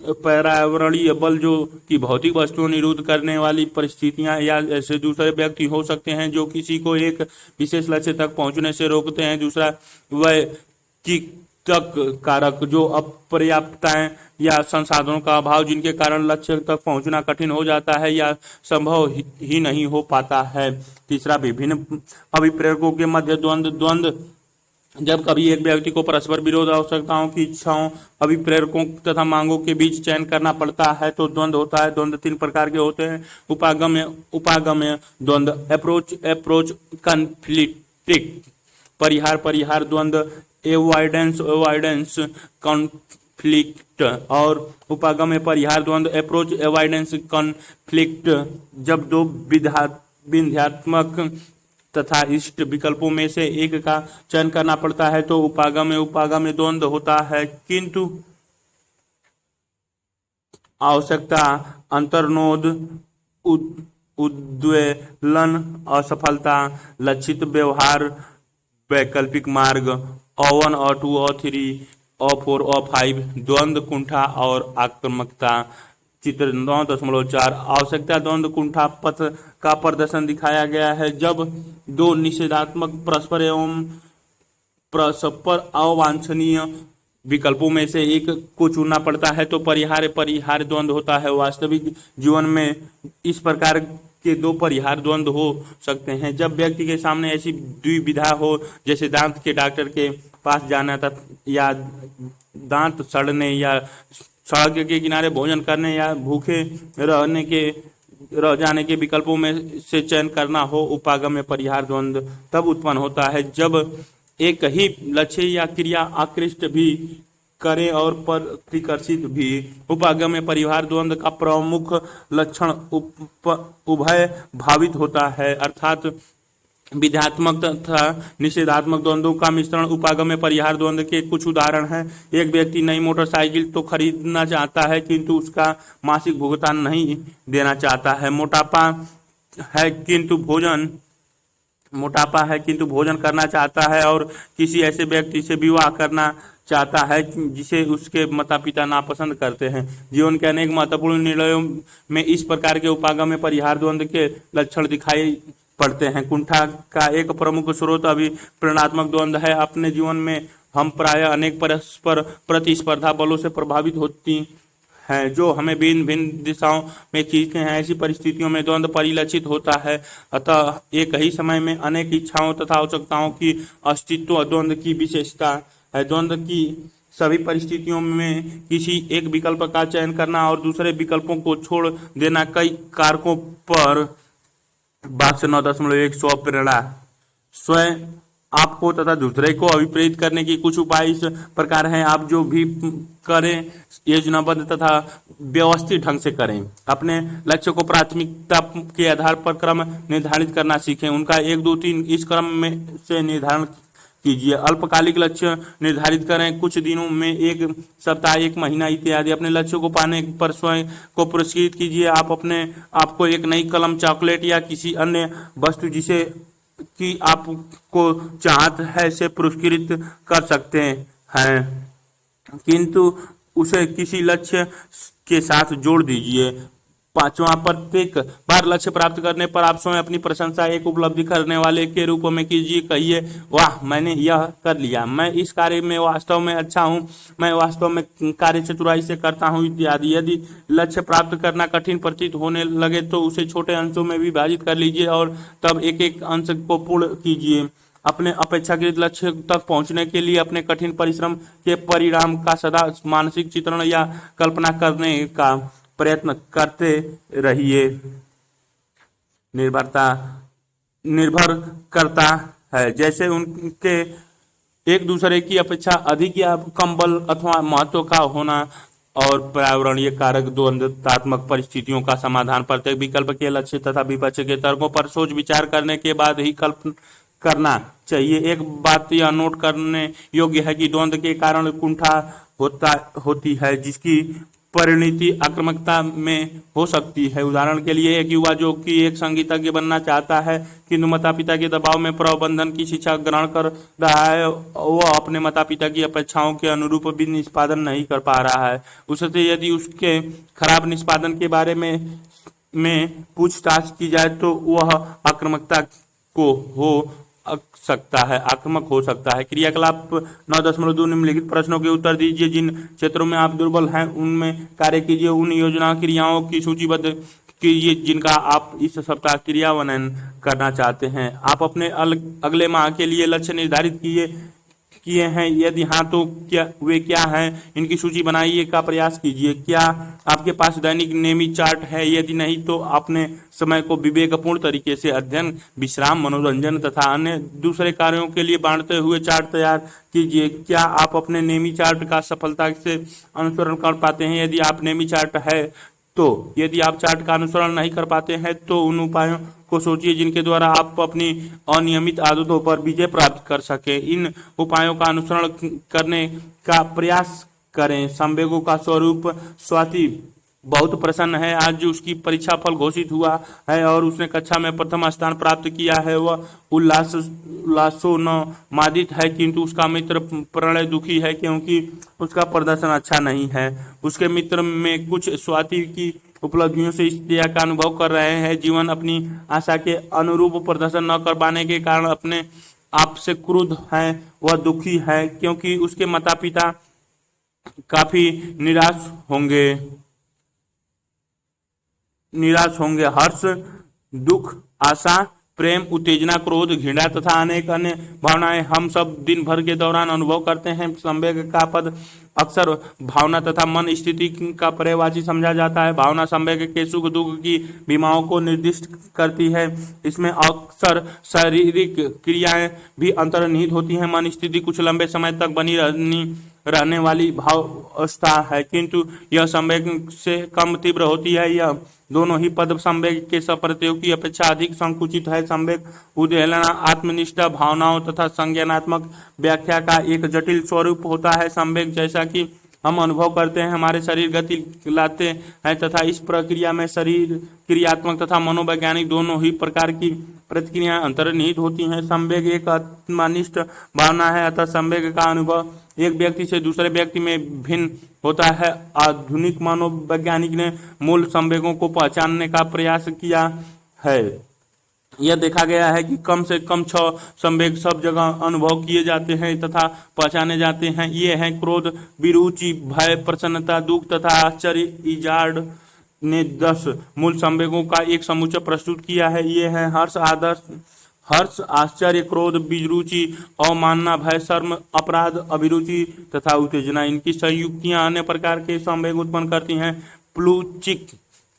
पर्यावरणीय बल, जो कि भौतिक वस्तुओं निरुद्ध करने वाली परिस्थितियां या ऐसे दूसरे व्यक्ति हो सकते हैं जो किसी को एक विशेष लक्ष्य तक पहुंचने से रोकते हैं। दूसरा, वैयक्तिक कारक, जो अपर्याप्तताएं या संसाधनों का अभाव जिनके कारण लक्ष्य तक पहुंचना कठिन हो जाता है या संभव ही नहीं हो पाता है। तीसरा, विभिन्न अभिप्रेरकों के मध्य द्वंद्व, जब कभी एक व्यक्ति को परस्पर विरोध आवश्यकताओं की इच्छाओं, अभिप्रेरकों तथा मांगों के बीच चयन करना पड़ता है तो द्वंद्व होता है। द्वंद्व तीन प्रकार के होते हैं: उपागम्य द्वंद्व, अप्रोच कॉन्फ्लिक्ट, परिहार द्वंद्व, एवॉइडेंस कॉन्फ्लिक्ट और उपागम्य परिहार द्वंद्व, अप्रोच एवॉइडेंस कॉन्फ्लिक्ट। जब दो विध्यात्मक तथा इष्ट विकल्पों में से एक का चयन करना पड़ता है तो उपागम्य द्वंद्व होता है। किंतु आवश्यकता, अंतर्नोद, उद्वेलन, असफलता, लक्षित व्यवहार, वैकल्पिक मार्ग, O1, O2, O3, O4, O5, द्वंद्व कुंठा और आक्रामकता। चित्र 9.4 आवश्यकता द्वंद्व कुंठा पथ का प्रदर्शन दिखाया गया है। जब दो निषेधात्मक परस्पर अवांछनीय विकल्पों में से एक को चुनना पड़ता है तो परिहार द्वंद्व होता है। वास्तविक जीवन में इस प्रकार के दो परिहार द्वंद्व हो सकते हैं जब व्यक्ति के सामने ऐसी द्विविधा हो, जैसे दांत के डॉक्टर के पास जाना या दांत सड़ने या सड़क के किनारे भोजन करने या भूखे रह जाने के विकल्पों में से चयन करना हो। उपागम्य परिहार द्वंद्व तब उत्पन्न होता है जब एक ही लक्ष्य या क्रिया आकृष्ट भी करे और प्रतिकर्षित भी। उपागम्य परिहार द्वंद्व का प्रमुख लक्षण उभय भावित होता है, अर्थात विध्यात्मक तथा निषेधात्मक द्वंद्वों का मिश्रण। उपागम्य परिहार द्वंद्व के कुछ उदाहरण हैं। एक व्यक्ति नई मोटरसाइकिल तो खरीदना चाहता है किंतु उसका मासिक भुगतान नहीं देना चाहता है। मोटापा है किंतु भोजन करना चाहता है और किसी ऐसे व्यक्ति से विवाह करना चाहता है जिसे उसके माता पिता नापसंद करते हैं। जीवन के अनेक महत्वपूर्ण निर्णयों में इस प्रकार के उपागम्य परिहार द्वंद्व के लक्षण दिखाई पड़ते हैं। कुंठा का एक प्रमुख स्रोत अभिप्रेरणात्मक द्वंद्व है। अपने जीवन में हम प्रायः अनेक परस्पर प्रतिस्पर्धा बलों से प्रभावित होती हैं जो हमें भिन्न भिन्न दिशाओं में खींचते हैं। ऐसी परिस्थितियों में द्वंद्व परिलक्षित होता है। अतः एक ही समय में अनेक इच्छाओं तथा आवश्यकताओं की अस्तित्व द्वंद्व की विशेषता है। द्वंद्व की सभी परिस्थितियों में किसी एक विकल्प का चयन करना और दूसरे विकल्पों को छोड़ देना कई कारकों पर वाक्य 9.1 स्व प्रेरणा, स्वयं आपको तथा दूसरे को अभिप्रेरित करने की कुछ उपाय इस प्रकार हैं। आप जो भी करें योजनाबद्ध तथा व्यवस्थित ढंग से करें। अपने लक्ष्य को प्राथमिकता के आधार पर क्रम निर्धारित करना सीखें। उनका 1, 2, 3 इस क्रम में से निर्धारण कीजिए। अल्पकालिक लक्ष्य निर्धारित करें, कुछ दिनों में, 1 सप्ताह, 1 महीना इत्यादि। अपने लक्ष्य को पाने पर स्वयं को पुरस्कृत कीजिए। आप अपने आपको एक नई कलम, चॉकलेट या किसी अन्य वस्तु जिसे कि आपको चाहत है से पुरस्कृत कर सकते हैं, किंतु उसे किसी लक्ष्य के साथ जोड़ दीजिए। 5वां, प्रत्येक बार लक्ष्य प्राप्त करने पर आप स्वयं अपनी प्रशंसा एक उपलब्धि करने वाले के रूप में कीजिए। कहिए, वाह, मैंने यह कर लिया, मैं इस कार्य में वास्तव में अच्छा हूँ, मैं वास्तव में कार्य चतुराई से करता हूँ इत्यादि। यदि लक्ष्य प्राप्त करना कठिन प्रतीत होने लगे तो उसे छोटे अंशों में विभाजित कर लीजिए और तब एक एक अंश को पूर्ण कीजिए। अपने अपेक्षाकृत लक्ष्य तक पहुंचने के लिए अपने कठिन परिश्रम के परिणाम का सदा मानसिक चित्रण या कल्पना करने का प्रयत्न करते रहिए। निर्भर करता है जैसे उनके एक दूसरे की अपेक्षा अधिक या कम बल अथवा महत्व का होना और पर्यावरणीय कारक द्वंद्वात्मक परिस्थितियों का समाधान प्रत्येक विकल्प के लक्ष्य तथा विपक्ष के तर्कों पर सोच विचार करने के बाद ही कल्प करना चाहिए। एक बात यह नोट करने योग्य है कि द्वंद्व के कारण कुंठा होती है जिसकी परिणति आक्रामकता में हो सकती है। उदाहरण के लिए एक युवा जो कि एक संगीतज्ञ बनना चाहता है किंतु माता पिता के दबाव में प्रबंधन की शिक्षा ग्रहण कर रहा है, वह अपने माता पिता की अपेक्षाओं के अनुरूप भी निष्पादन नहीं कर पा रहा है। उससे यदि उसके खराब निष्पादन के बारे में पूछताछ की जाए तो वह आक्रामक हो सकता है। क्रियाकलाप 9.2 निम्नलिखित प्रश्नों के उत्तर दीजिए। जिन क्षेत्रों में आप दुर्बल हैं उनमें कार्य कीजिए। उन योजना क्रियाओं की सूचीबद्ध कीजिए जिनका आप इस सप्ताह क्रियान्वयन करना चाहते हैं। आप अपने अगले माह के लिए लक्ष्य निर्धारित किए हैं, यदि हाँ तो क्या हैं, इनकी सूची बनाइए का प्रयास कीजिए। क्या आपके पास दैनिक नियमित चार्ट है? यदि नहीं तो अपने समय को विवेकपूर्ण तरीके से अध्ययन, विश्राम, मनोरंजन तथा अन्य दूसरे कार्यों के लिए बांटते हुए चार्ट तैयार कीजिए। क्या आप अपने नियमित चार्ट का सफलता से अनुसरण कर पाते हैं? यदि आप नियमित चार्ट है तो यदि आप चार्ट का अनुसरण नहीं कर पाते हैं तो उन उपायों को सोचिए जिनके द्वारा आप अपनी अनियमित आदतों पर विजय प्राप्त कर सकें। इन उपायों का अनुसरण करने का प्रयास करें। संवेगों का स्वरूप। स्वाति बहुत प्रसन्न है। आज उसकी परीक्षा फल घोषित हुआ है और उसने कक्षा में प्रथम स्थान प्राप्त किया है। वह उल्लासोन्मादित है किंतु उसका मित्र प्रणय दुखी है क्योंकि उसका प्रदर्शन अच्छा नहीं है। उसके मित्र में कुछ स्वाति की उपलब्धियों से स्त्रिया का अनुभव कर रहे हैं। जीवन अपनी आशा के अनुरूप प्रदर्शन न कर पाने के कारण अपने आप से क्रुद्ध है। वह दुखी है क्योंकि उसके माता पिता काफी निराश होंगे। हर्ष, दुख, आशा, प्रेम, उत्तेजना, क्रोध, घृणा तथा अनेक अन्य भावनाएं हम सब दिन भर के दौरान अनुभव करते हैं। संवेग का पद अक्सर भावना तथा मन स्थिति का पर्यायवाची समझा जाता है। भावना संवेग के सुख दुख की बीमाओं को निर्दिष्ट करती है। इसमें अक्सर शारीरिक क्रियाएं भी अंतर्निहित होती हैं। मन स्थिति कुछ लंबे समय तक बनी रहने वाली भावावस्था है किंतु यह संवेग से कम तीव्र होती है। यह दोनों ही पद संवेग के सप्रतियों की अपेक्षा अधिक संकुचित है। संवेग उद्वेलना, आत्मनिष्ठ भावनाओं तथा संज्ञानात्मक व्याख्या का एक जटिल स्वरूप होता है। संवेग जैसा कि हम अनुभव करते हैं हमारे शरीर गति लाते हैं तथा इस प्रक्रिया में शरीर क्रियात्मक तथा मनोवैज्ञानिक दोनों ही प्रकार की प्रतिक्रियाएं अंतर्निहित होती हैं। संवेग एक आत्मनिष्ठ भावना है अतः संवेग का अनुभव एक व्यक्ति से दूसरे व्यक्ति में भिन्न होता है। आधुनिक मनोवैज्ञानिक ने मूल संवेगों को पहचानने का प्रयास किया है। यह देखा गया है कि कम से कम 6 संवेग सब जगह अनुभव किए जाते हैं तथा पहचाने जाते हैं। ये हैं क्रोध, विरुचि, भय, प्रसन्नता, दुख तथा आश्चर्य। इजार्ड ने 10 मूल संवेगों का एक समुच्चय प्रस्तुत किया है। ये हैं हर्ष, आश्चर्य, क्रोध, विरुचि, अवमानना, भय, शर्म, अपराध, अभिरुचि तथा उत्तेजना। इनकी संयुक्तियां अन्य प्रकार के संवेग उत्पन्न करती हैं। प्लूचिक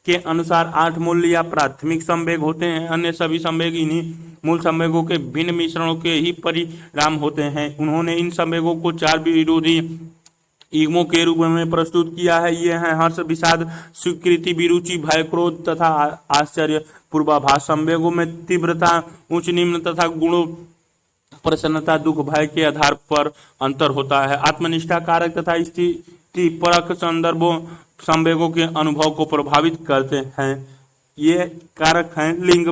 के अनुसार 8 मूल या प्राथमिक संवेग होते हैं। अन्य सभी संवेग इन्हीं मूल संवेगों के भिन्न मिश्रणों के ही परिणाम होते हैं। उन्होंने इन संवेगों को 4 विरोधी युग्मों के रूप में प्रस्तुत किया है। ये हैं हर्ष, विषाद, स्वीकृति, विरुचि, भय, क्रोध तथा आश्चर्य। पूर्वाभास संवेगों में तीव्रता, उच्च निम्न तथा गुणों, प्रसन्नता, दुख, भय के आधार पर अंतर होता है। आत्मनिष्ठा कारक तथा स्थिति परक संदर्भों संवेगों के अनुभव को प्रभावित करते हैं। ये कारक हैं लिंग,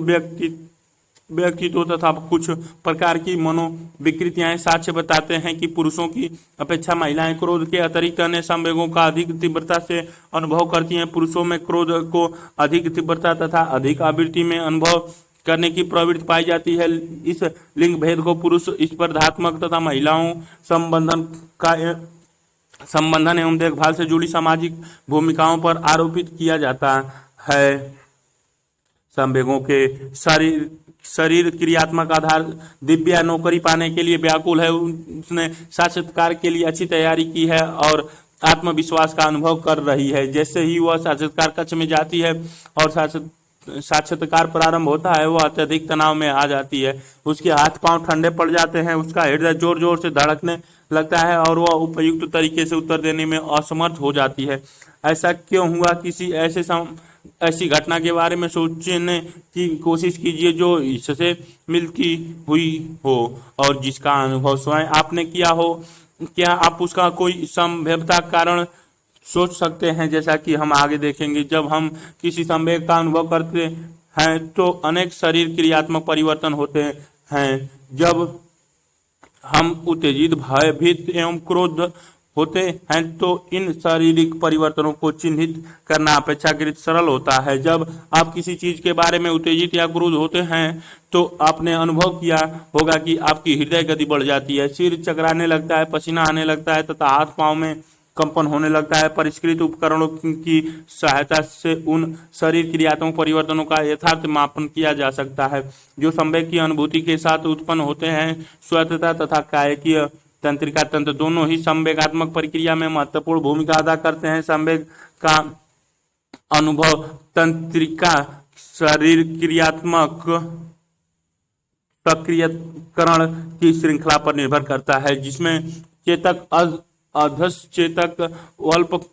व्यक्तित्व तथा कुछ प्रकार की मनोविकृतियां। साक्ष्य बताते हैं कि पुरुषों की अपेक्षा महिलाएं क्रोध के अतिरिक्त अन्य संवेगों का अधिक तीव्रता से अनुभव करती हैं। पुरुषों में क्रोध को अधिक तीव्रता तथा अधिक आवृत्ति में अनुभव करने की प्रवृत्ति पाई जाती है। इस लिंग भेद को पुरुष स्पर्धात्मक तथा महिलाओं संबंधन एवं देखभाल से जुड़ी सामाजिक भूमिकाओं पर आरोपित किया जाता है। संवेगों के शरीर क्रियात्मक आधार। दिव्या नौकरी पाने के लिए व्याकुल है। उसने साक्षात्कार के लिए अच्छी तैयारी की है और आत्मविश्वास का अनुभव कर रही है। जैसे ही वह साक्षात्कार कक्ष में जाती है और साक्षात्कार प्रारंभ होता है वह अत्यधिक तनाव में आ जाती है, उसके हाथ पांव ठंडे पड़ जाते हैं, उसका हृदय जोर जोर से धड़कने लगता है और वह उपयुक्त तरीके से उत्तर देने में असमर्थ हो जाती है। ऐसा क्यों हुआ? किसी ऐसी घटना के बारे में सोचने की कोशिश कीजिए जो इससे मिलती हुई हो और जिसका अनुभव स्वयं आपने किया हो। क्या आप उसका कोई संभाव्यता कारण सोच सकते हैं? जैसा कि हम आगे देखेंगे, जब हम किसी संवेग का अनुभव करते हैं तो अनेक शरीर क्रियात्मक परिवर्तन होते हैं। जब हम उत्तेजित, भयभीत एवं क्रोध होते हैं तो इन शारीरिक परिवर्तनों को चिन्हित करना अपेक्षाकृत सरल होता है। जब आप किसी चीज के बारे में उत्तेजित या क्रोध होते हैं तो आपने अनुभव किया होगा कि आपकी हृदय गति बढ़ जाती है, सिर चकराने लगता है, पसीना आने लगता है तथा हाथ पांव में कंपन होने लगता है। परिष्कृत उपकरणों की सहायता से उन शरीर क्रियात्मक परिवर्तनों का यथार्थ मापन किया जा सकता है जो संवेग की अनुभूति के साथ उत्पन्न होते हैं। स्वायत्तता तथा कायिकीय तंत्रिका तंत्र दोनों ही संवेगात्मक प्रक्रिया में महत्वपूर्ण भूमिका अदा करते हैं। संवेग का अनुभव तंत्रिका शरीर क्रियात्मक सक्रियकरण की श्रृंखला पर निर्भर करता है, जिसमें चेतक, अधश्चेतक,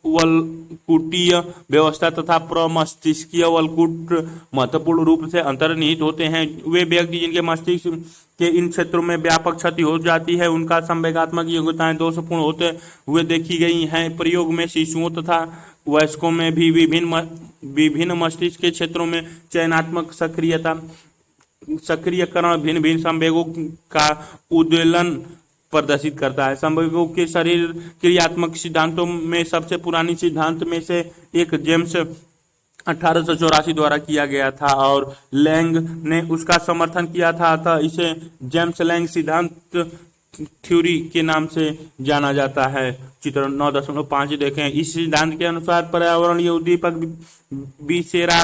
वल्कुटीय व्यवस्था तथा प्रमस्तिष्कीय वल्कुट महत्वपूर्ण रूप से अंतर्निहित होते हैं। वे व्यक्ति जिनके मस्तिष्क के इन क्षेत्रों में व्यापक क्षति हो जाती है, उनका संवेगात्मक योग्यताएं दोषपूर्ण होते हुए देखी गई हैं। प्रयोग में शिशुओं तथा वयस्कों में भी विभिन्न मस्तिष्क के क्षेत्रों में चयनात्मक सक्रियकरण भिन्न भिन्न संवेगों का उद्वेलन प्रदर्शित करता है। संवेगों के शरीर क्रियात्मक सिद्धांतों में सबसे पुरानी सिद्धांत में से एक जेम्स 1884 द्वारा किया गया था और लैंग ने उसका समर्थन किया था, अतः इसे जेम्स लैंग सिद्धांत थ्योरी के नाम से जाना जाता है। चित्र 9.5 देखें। इस सिद्धांत के अनुसार पर्यावरणीय उद्दीपक विसेरा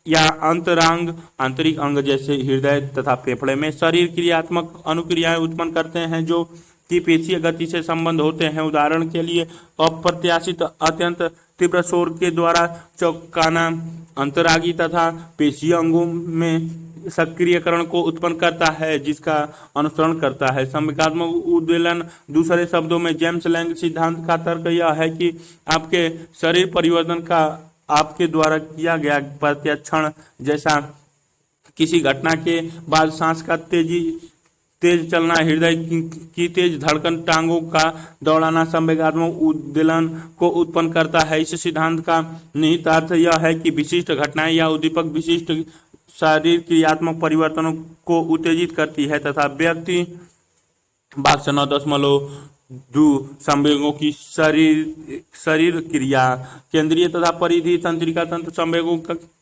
या अंतरांग आंतरिक अंग जैसे हृदय तथा फेफड़े में शरीर क्रियात्मक अनुक्रियाएं उत्पन्न करते हैं जो कि पेशीय गति से संबंध होते हैं। उदाहरण के लिए अप्रत्याशित अत्यंत तीव्र शोर के द्वारा चौंकाना अंतरागी तथा पेशीय अंगों में सक्रियकरण को उत्पन्न करता है जिसका अनुसरण करता है संवेगात्मक उद्वेलन। दूसरे शब्दों में जेम्स लैंग सिद्धांत का तर्क यह है कि आपके शरीर परिवर्तन का आपके द्वारा किया गया प्रत्याक्षण, जैसा किसी घटना के बाद सांस का तेज चलना, हृदय की तेज धड़कन, टांगों का दौड़ाना संवेगात्मक उद्वेलन को उत्पन्न करता है। इस सिद्धांत का निहितार्थ यह है कि विशिष्ट घटनाएं या उद्दीपक विशिष्ट शारीरिक क्रियात्मक परिवर्तनों को उत्तेजित करती है तथा व्यक्ति भाग से 9.2 संवेगों की शरीर क्रिया केंद्रीय तथा परिधि तंत्रिका तंत्र संवेगों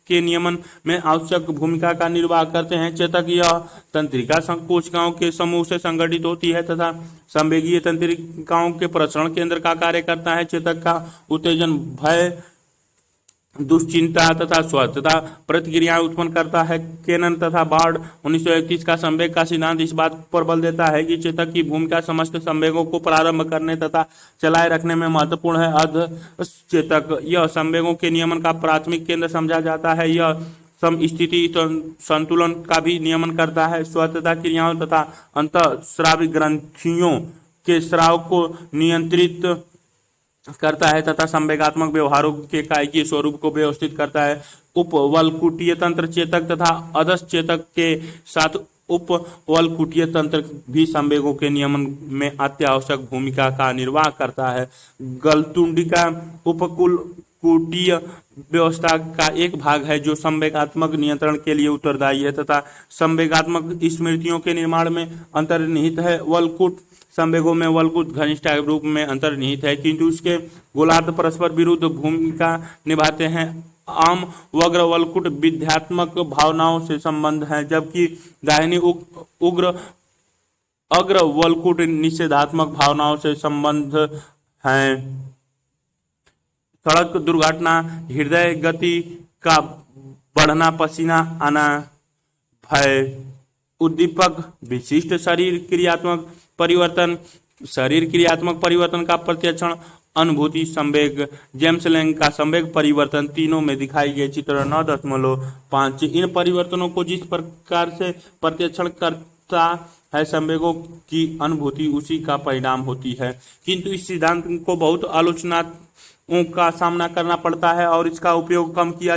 के नियमन में आवश्यक भूमिका का निर्वाह करते हैं। चेतक यह तंत्रिका कोशिकाओं के समूह से संगठित होती है तथा संवेगीय तंत्रिकाओं के प्रसरण केंद्र का कार्य करता है। चेतक का उत्तेजन भय, दुश्चिंता तथा स्वायत्तता प्रतिक्रियाएं उत्पन्न करता है। केनन तथा बार्ड 1931 का संवेग का सिद्धांत इस बात पर बल देता है कि चेतक की भूमिका समस्त संवेगों को प्रारंभ करने तथा चलाए रखने में महत्वपूर्ण है। अधश्चेतक यह संवेगों के नियमन का प्राथमिक केंद्र समझा जाता है। यह समस्थिति संतुलन का भी नियमन करता है। स्वायत्तता क्रियाओं तथा अंतःस्रावी ग्रंथियों के स्राव को नियंत्रित करता है तथा संवेगात्मक व्यवहारों के कायिकीय स्वरूप को व्यवस्थित करता है। उपवल्कुटीय तंत्र चेतक तथा अधश्चेतक के साथ उपवल्कुटीय तंत्र भी संवेगों के नियमन में अत्यावश्यक भूमिका का निर्वाह करता है। गलतुंडिका उपकुलकुटीय व्यवस्था का एक भाग है जो संवेगात्मक नियंत्रण के लिए उत्तरदायी है तथा संवेगात्मक स्मृतियों के निर्माण में अंतर्निहित है। वल्कुट संवेगों में वल्कुट घनिष्ठ रूप में अंतर्निहित है किंतु उसके गोलार्ध परस्पर विरुद्ध भूमिका निभाते हैं। आम वग्र वल्कुट विध्यात्मक भावनाओं से संबंध है जबकि दाहिनी अग्र वल्कुट निषेधात्मक भावनाओं से संबंध है। सड़क दुर्घटना, हृदय गति का बढ़ना, पसीना आना, भय, उद्दीपक, विशिष्ट शरीर क्रियात्मक परिवर्तन, शरीर क्रियात्मक परिवर्तन का प्रत्याक्षण अनुभूति, संवेग, जेम्स लैंग का संवेग परिवर्तन तीनों में दिखाई गए। चित्र 9.5। इन परिवर्तनों को जिस प्रकार से प्रत्यक्षण करता है संवेगों की अनुभूति उसी का परिणाम होती है, किंतु इस सिद्धांत को बहुत आलोचनाओं का सामना करना पड़ता है और इसका उपयोग कम किया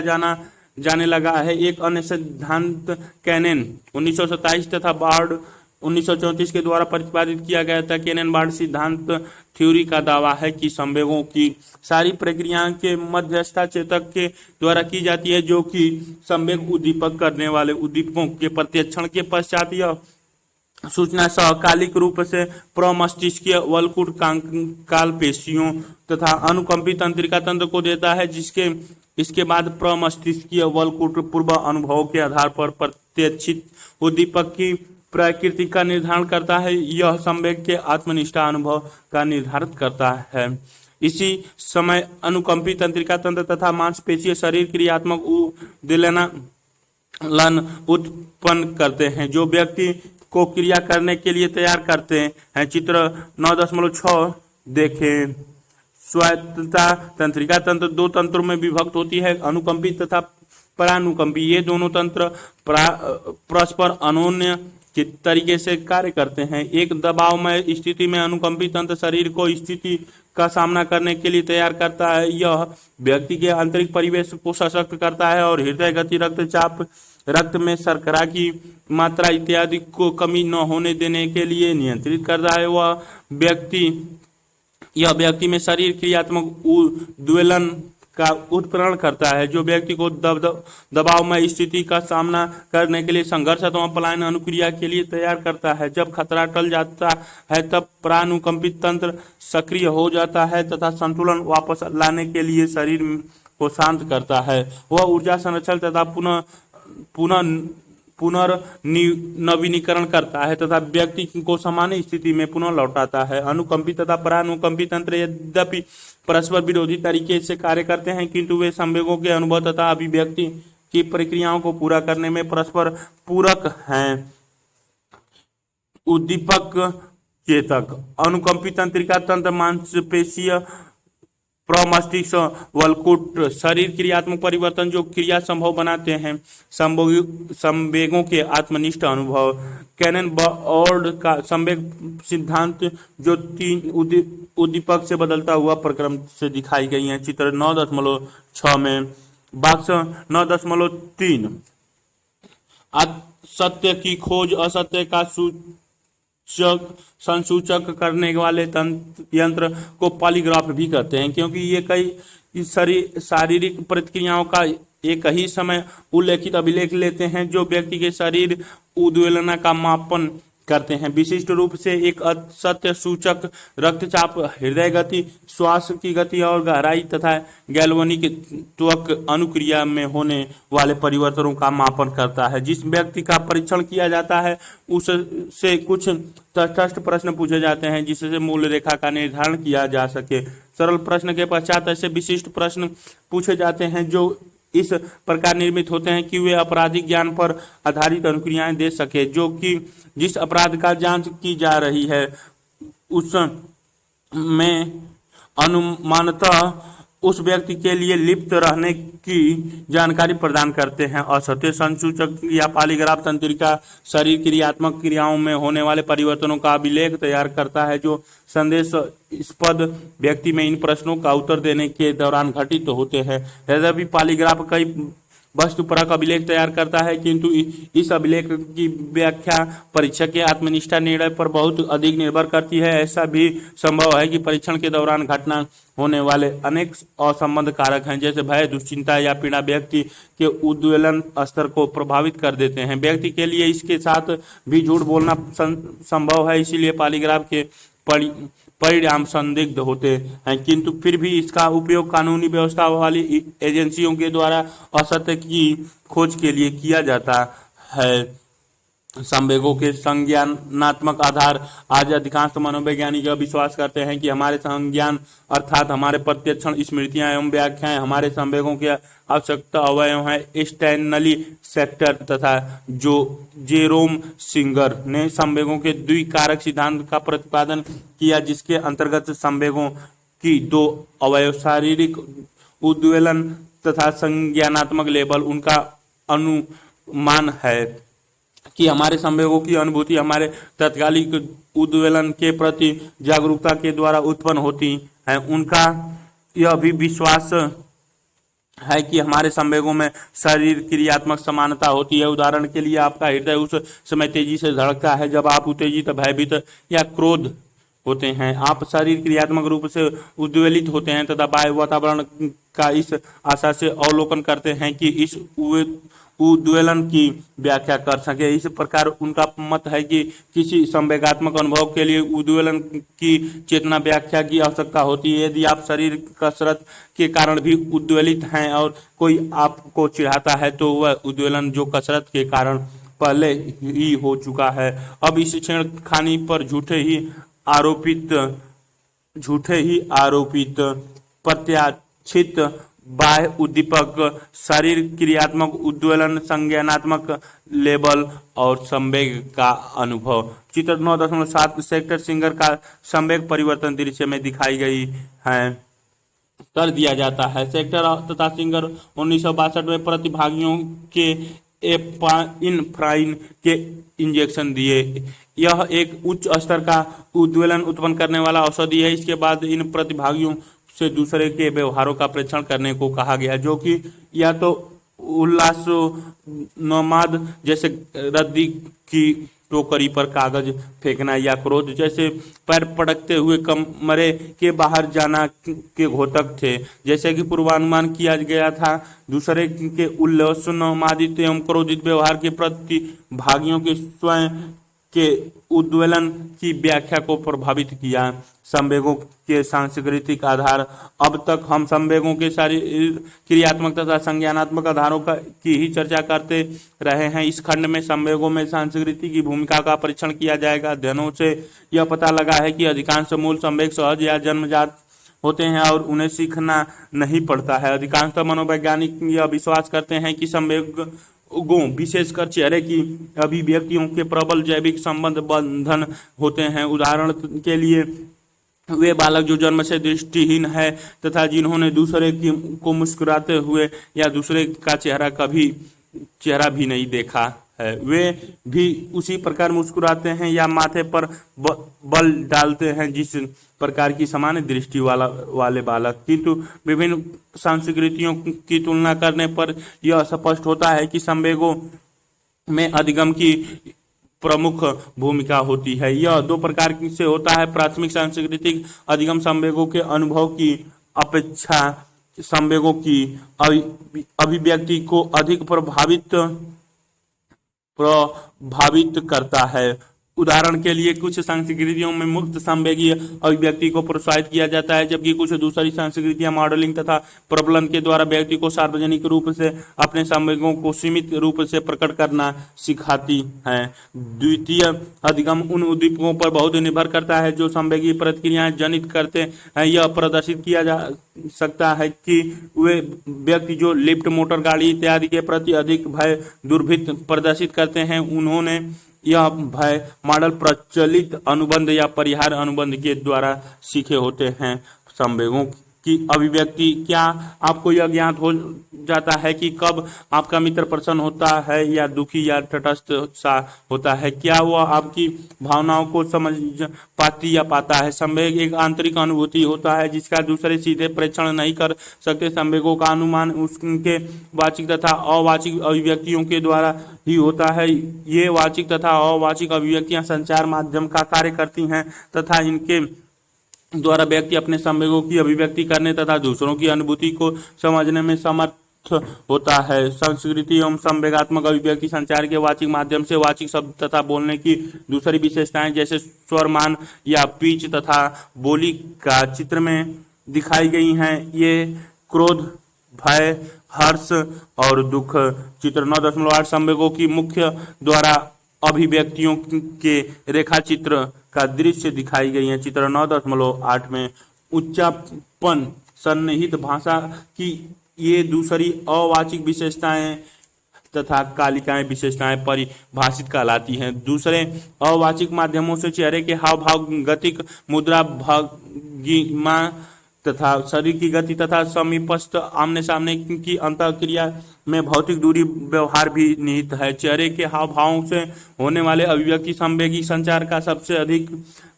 जाने लगा है। एक अन्य सिद्धांत कैनन 1927 तथा बार्ड 1934 के द्वारा प्रतिपादित किया गया था। कैनन बार्ड सिद्धांत थ्योरी का दावा है कि संवेगों की सारी प्रक्रियाएं के मध्यस्थता चेतक के द्वारा की जाती है, जो कि संवेग उद्दीपक करने वाले उद्दीपकों के प्रत्यक्षण के पश्चात यह सूचना सहकालिक रूप से प्रमस्तिष्कीय वलकुट कंकाल पेशियों तथा अनुकंपी तंत्रिका तंत्र को देता है, इसके बाद प्रमस्तिष्कीय वलकुट पूर्व अनुभवों के आधार पर प्रत्यक्षित उद्दीपक की प्रकृति का निर्धारण करता है। यह संवेग के आत्मनिष्ठ अनुभव का निर्धारित करता है। इसी समय अनुकंपी तंत्रिका तंत्र तथा मांसपेशीय शरीर क्रियात्मक उद्दीलन उत्पन्न करते हैं, जो व्यक्ति को क्रिया करने के लिए तैयार करते हैं। चित्र 9.6 देखें। स्वायत्तता तंत्रिका तंत्र दो तंत्रों में विभक्त होती है, अनुकंपी तथा परानुकंपी। ये दोनों तंत्र परस्पर अनोन्य तरीके से कार्य करते हैं। एक दबावमय स्थिति में अनुकंपी तंत्र शरीर को स्थिति का सामना करने के लिए तैयार करता है। यह व्यक्ति के आंतरिक परिवेश को सशक्त करता है और हृदय गति, रक्तचाप, रक्त में शर्करा की मात्रा इत्यादि को कमी न होने देने के लिए नियंत्रित करता है। यह व्यक्ति में शरीर क्रियात्मक उद्वेलन का उत्प्रेरण करता है, जो व्यक्ति को दबावमय स्थिति का सामना करने के लिए संघर्ष अथवा पलायन अनुक्रिया के लिए तैयार करता है। जब खतरा टल जाता है तब प्रानुकंपित तंत्र सक्रिय हो जाता है तथा संतुलन वापस लाने के लिए शरीर को शांत करता है। वह ऊर्जा संरक्षण तथा पुनर्नवीनीकरण करता है तथा व्यक्ति को सामान्य स्थिति में पुनः लौटाता है। अनुकंपी तथा परानुकंपी तंत्र यद्यपि परस्पर विरोधी तरीके से कार्य करते हैं, किंतु वे संवेगों के अनुभव तथा अभिव्यक्ति की प्रक्रियाओं को पूरा करने में परस्पर पूरक हैं। उद्दीपक चेतक अनुकंपी तंत्रिका तंत्र मांसपेशीय प्रमस्तिष्क वलकुट शरीर क्रियात्मक परिवर्तन जो क्रिया संभव बनाते हैं। संवेगों के आत्मनिष्ठ अनुभव कैनन बार्ड का संवेग सिद्धांत जो तीन उद्दीपक से बदलता हुआ प्रक्रम से दिखाई गई हैं। चित्र 9.6 में। बॉक्स 9.3 सत्य की खोज असत्य का संसूचक करने वाले यंत्र को पॉलीग्राफ भी कहते हैं, क्योंकि ये कई शारीरिक प्रतिक्रियाओं का एक ही समय उल्लेखित अभिलेख लेते हैं जो व्यक्ति के शरीर उद्वेलना का मापन करते हैं। विशिष्ट रूप से एक सत्य सूचक रक्तचाप, हृदय गति, श्वास की गति और गहराई तथा गैल्वेनिक त्वक अनुक्रिया में होने वाले परिवर्तनों का मापन करता है। जिस व्यक्ति का परीक्षण किया जाता है उससे कुछ तटस्थ प्रश्न पूछे जाते हैं जिससे मूल रेखा का निर्धारण किया जा सके। सरल प्रश्न के पश्चात ऐसे विशिष्ट प्रश्न पूछे जाते हैं जो इस प्रकार निर्मित होते हैं कि वे आपराधिक ज्ञान पर आधारित अनुक्रियाएं दे सके, जो कि जिस अपराध का जांच की जा रही है उस में अनुमानतः उस व्यक्ति के लिए लिप्त रहने की जानकारी प्रदान करते हैं। असत्य संसूचक या पॉलीग्राफ तंत्रिका शरीर क्रियात्मक क्रियाओं में होने वाले परिवर्तनों का अभिलेख तैयार करता है जो संदेहास्पद व्यक्ति में इन प्रश्नों का उत्तर देने के दौरान घटित होते हैं। यद्यपि पॉलीग्राफ कई वस्तुपरक अभिलेख तैयार करता है, किंतु इस अभिलेख की व्याख्या परीक्षक के आत्मनिष्ठ निर्णय पर बहुत अधिक निर्भर करती है। ऐसा भी संभव है कि परीक्षण के दौरान घटना होने वाले अनेक असंबद्ध कारक हैं, जैसे भय, दुश्चिंता या पीड़ा व्यक्ति के उद्वेलन स्तर को प्रभावित कर देते हैं। व्यक्ति के लिए इसके साथ भी झूठ बोलना संभव है, इसीलिए पॉलीग्राफ के परिणाम संदिग्ध होते हैं, किंतु फिर भी इसका उपयोग कानूनी व्यवस्था वाली एजेंसियों के द्वारा असत्य की खोज के लिए किया जाता है। संवेगों के संज्ञानात्मक आधार आज अधिकांश मनोवैज्ञानिक यह विश्वास करते हैं कि हमारे संज्ञान अर्थात हमारे प्रत्यक्षण, स्मृतियां एवं व्याख्याएं हमारे संवेगों के आवश्यकता अवयव हैं। स्टैनली सेक्टर तथा जेरोम सिंगर ने संवेगों के द्विकारक सिद्धांत का प्रतिपादन किया, जिसके अंतर्गत संवेगों की दो अवयव शारीरिक उद्वेलन तथा संज्ञानात्मक लेबल उनका अनुमान है कि हमारे संवेगों की अनुभूति हमारे तत्कालिक उद्वेलन के प्रति जागरूकता के द्वारा उत्पन्न होती है। उनका यह भी विश्वास है कि हमारे संवेगों में शरीर क्रियात्मक समानता होती है। उदाहरण के लिए आपका हृदय उस समय तेजी से धड़कता है जब आप उत्तेजित, भयभीत या क्रोध होते हैं। आप शरीर क्रियात्मक रूप से उद्वेलित होते हैं तथा बाह्य वातावरण का इस आशा से अवलोकन करते हैं कि इस उद्वेलन की व्याख्या कर सके। इस प्रकार उनका मत है कि किसी संवेगात्मक अनुभव के लिए उद्वेलन की चेतना व्याख्या की आवश्यकता होती है। यदि आप शरीर कसरत के कारण भी उद्वेलित हैं और कोई आपको चिढ़ाता है तो वह उद्वेलन जो कसरत के कारण पहले ही हो चुका है, अब इस छेड़खानी पर झूठे ही आरोपित प्रत्याशित बाह्य उद्दीपक, शरीर क्रियात्मक उद्वेलन, संज्ञानात्मक लेबल और संवेग का अनुभव। चित्र 9.7 सेक्टर सिंगर का संवेग परिवर्तन दृश्य में दिखाई गई है कर दिया जाता है। सेक्टर तथा सिंगर 1962 में प्रतिभागियों के एपाइनफ्राइन के इंजेक्शन दिए। यह एक उच्च स्तर का उद्वेलन उत्पन्न करने वाला औषधि है। इसके बाद इन प्रतिभागियों से दूसरे के व्यवहारों का परीक्षण करने को कहा गया, जो कि या तो उल्लासोन्माद जैसे रद्दी की टोकरी पर कागज फेंकना या क्रोध जैसे पैर पटकते हुए कमरे के बाहर जाना के घोतक थे। जैसे कि पूर्वानुमान किया गया था, दूसरे के उल्लासोन्मादित एवं क्रोधित व्यवहार के प्रतिभागियों के स्वयं के उद्वेलन की व्याख्या को प्रभावित किया। संवेगों के सांस्कृतिक आधार। अब तक हम संवेगों के शारीरिक क्रियात्मक तथा संज्ञानात्मक आधारों की ही चर्चा करते रहे हैं। इस खंड में संवेगों में संस्कृति की भूमिका का परीक्षण किया जाएगा। अध्ययनों से यह पता लगा है कि अधिकांश मूल संवेग सहज या जन्मजात होते हैं और उन्हें सीखना नहीं पड़ता है। अधिकांश मनोवैज्ञानिक यह विश्वास करते हैं कि संवेगों, विशेषकर चेहरे की अभिव्यक्तियों के प्रबल जैविक संबंध बंधन होते हैं। उदाहरण के लिए वे बालक जो जन्म से दृष्टिहीन है तथा जिन्होंने दूसरे को मुस्कुराते हुए या दूसरे का चेहरा भी नहीं देखा है, वे भी उसी प्रकार मुस्कुराते हैं या माथे पर बल डालते हैं जिस प्रकार की सामान्य दृष्टि वाले बालक। किंतु विभिन्न संस्कृतियों की तुलना करने पर यह स्पष्ट होता है कि संवेगों में अधिगम की प्रमुख भूमिका होती है। यह दो प्रकार से होता है। प्राथमिक सांस्कृतिक अधिगम संवेगों के अनुभव की अपेक्षा संवेगों की अभिव्यक्ति को अधिक प्रभावित करता है। उदाहरण के लिए कुछ संस्कृतियों में मुक्त संवेगीय अभिव्यक्ति को प्रोत्साहित किया जाता है, जबकि कुछ दूसरी संस्कृतियां मॉडलिंग तथा प्रबलन के द्वारा व्यक्ति को सार्वजनिक रूप से अपने संवेगों को सीमित रूप से प्रकट करना सिखाती हैं। द्वितीय अधिगम उन उद्दीपकों पर बहुत निर्भर करता है जो संवेगी प्रतिक्रियाएं जनित करते हैं। यह प्रदर्शित किया जा सकता है कि वे व्यक्ति जो लिफ्ट, मोटर गाड़ी इत्यादि के प्रति अधिक भय दुर्भित प्रदर्शित करते हैं, उन्होंने यह भय मॉडल प्रचलित अनुबंध या परिहार अनुबंध के द्वारा सीखे होते हैं। संवेगों की अभिव्यक्ति। क्या आपको यह ज्ञात हो जाता है कि कब आपका मित्र प्रसन्न होता है या दुखी या तटस्थ सा होता है? क्या वह आपकी भावनाओं को समझ पाता है? संवेग एक आंतरिक अनुभूति होता है जिसका दूसरे सीधे परीक्षण नहीं कर सकते। संवेगों का अनुमान उसके वाचिक तथा अवाचिक अभिव्यक्तियों के द्वारा ही होता है। ये वाचिक तथा अवाचिक अभिव्यक्तियां संचार माध्यम का कार्य करती हैं तथा इनके द्वारा व्यक्ति अपने संवेगों की अभिव्यक्ति करने तथा दूसरों की अनुभूति को समझने में समर्थ होता है। संस्कृति एवं संवेगात्मक अभिव्यक्ति संचार के वाचिक माध्यम से वाचिक शब्द तथा बोलने की दूसरी विशेषताएं जैसे स्वर मान या पिच तथा बोली का चित्र में दिखाई गई हैं। ये क्रोध, भय, हर्ष और दुख। चित्र 9.8 संवेगों की मुख्य द्वारा अभिव्यक्तियों के रेखा चित्र का दृश्य दिखाई गई है। चित्र 9.8 में उच्चापन, सन्निहित भाषा की ये दूसरी अवाचिक विशेषताएं तथा कालिकाएं विशेषताएं परिभाषित कहलाती हैं। दूसरे अवाचिक माध्यमों से चेहरे के हाव भाव, गतिक मुद्रा, भंगिमा तथा शरीर की गति तथा समीपस्थ आमने सामने की अंतःक्रिया में भौतिक दूरी व्यवहार भी निहित है। चेहरे के हाव भावों से होने वाले अभिव्यक्ति संवेगी संचार का सबसे अधिक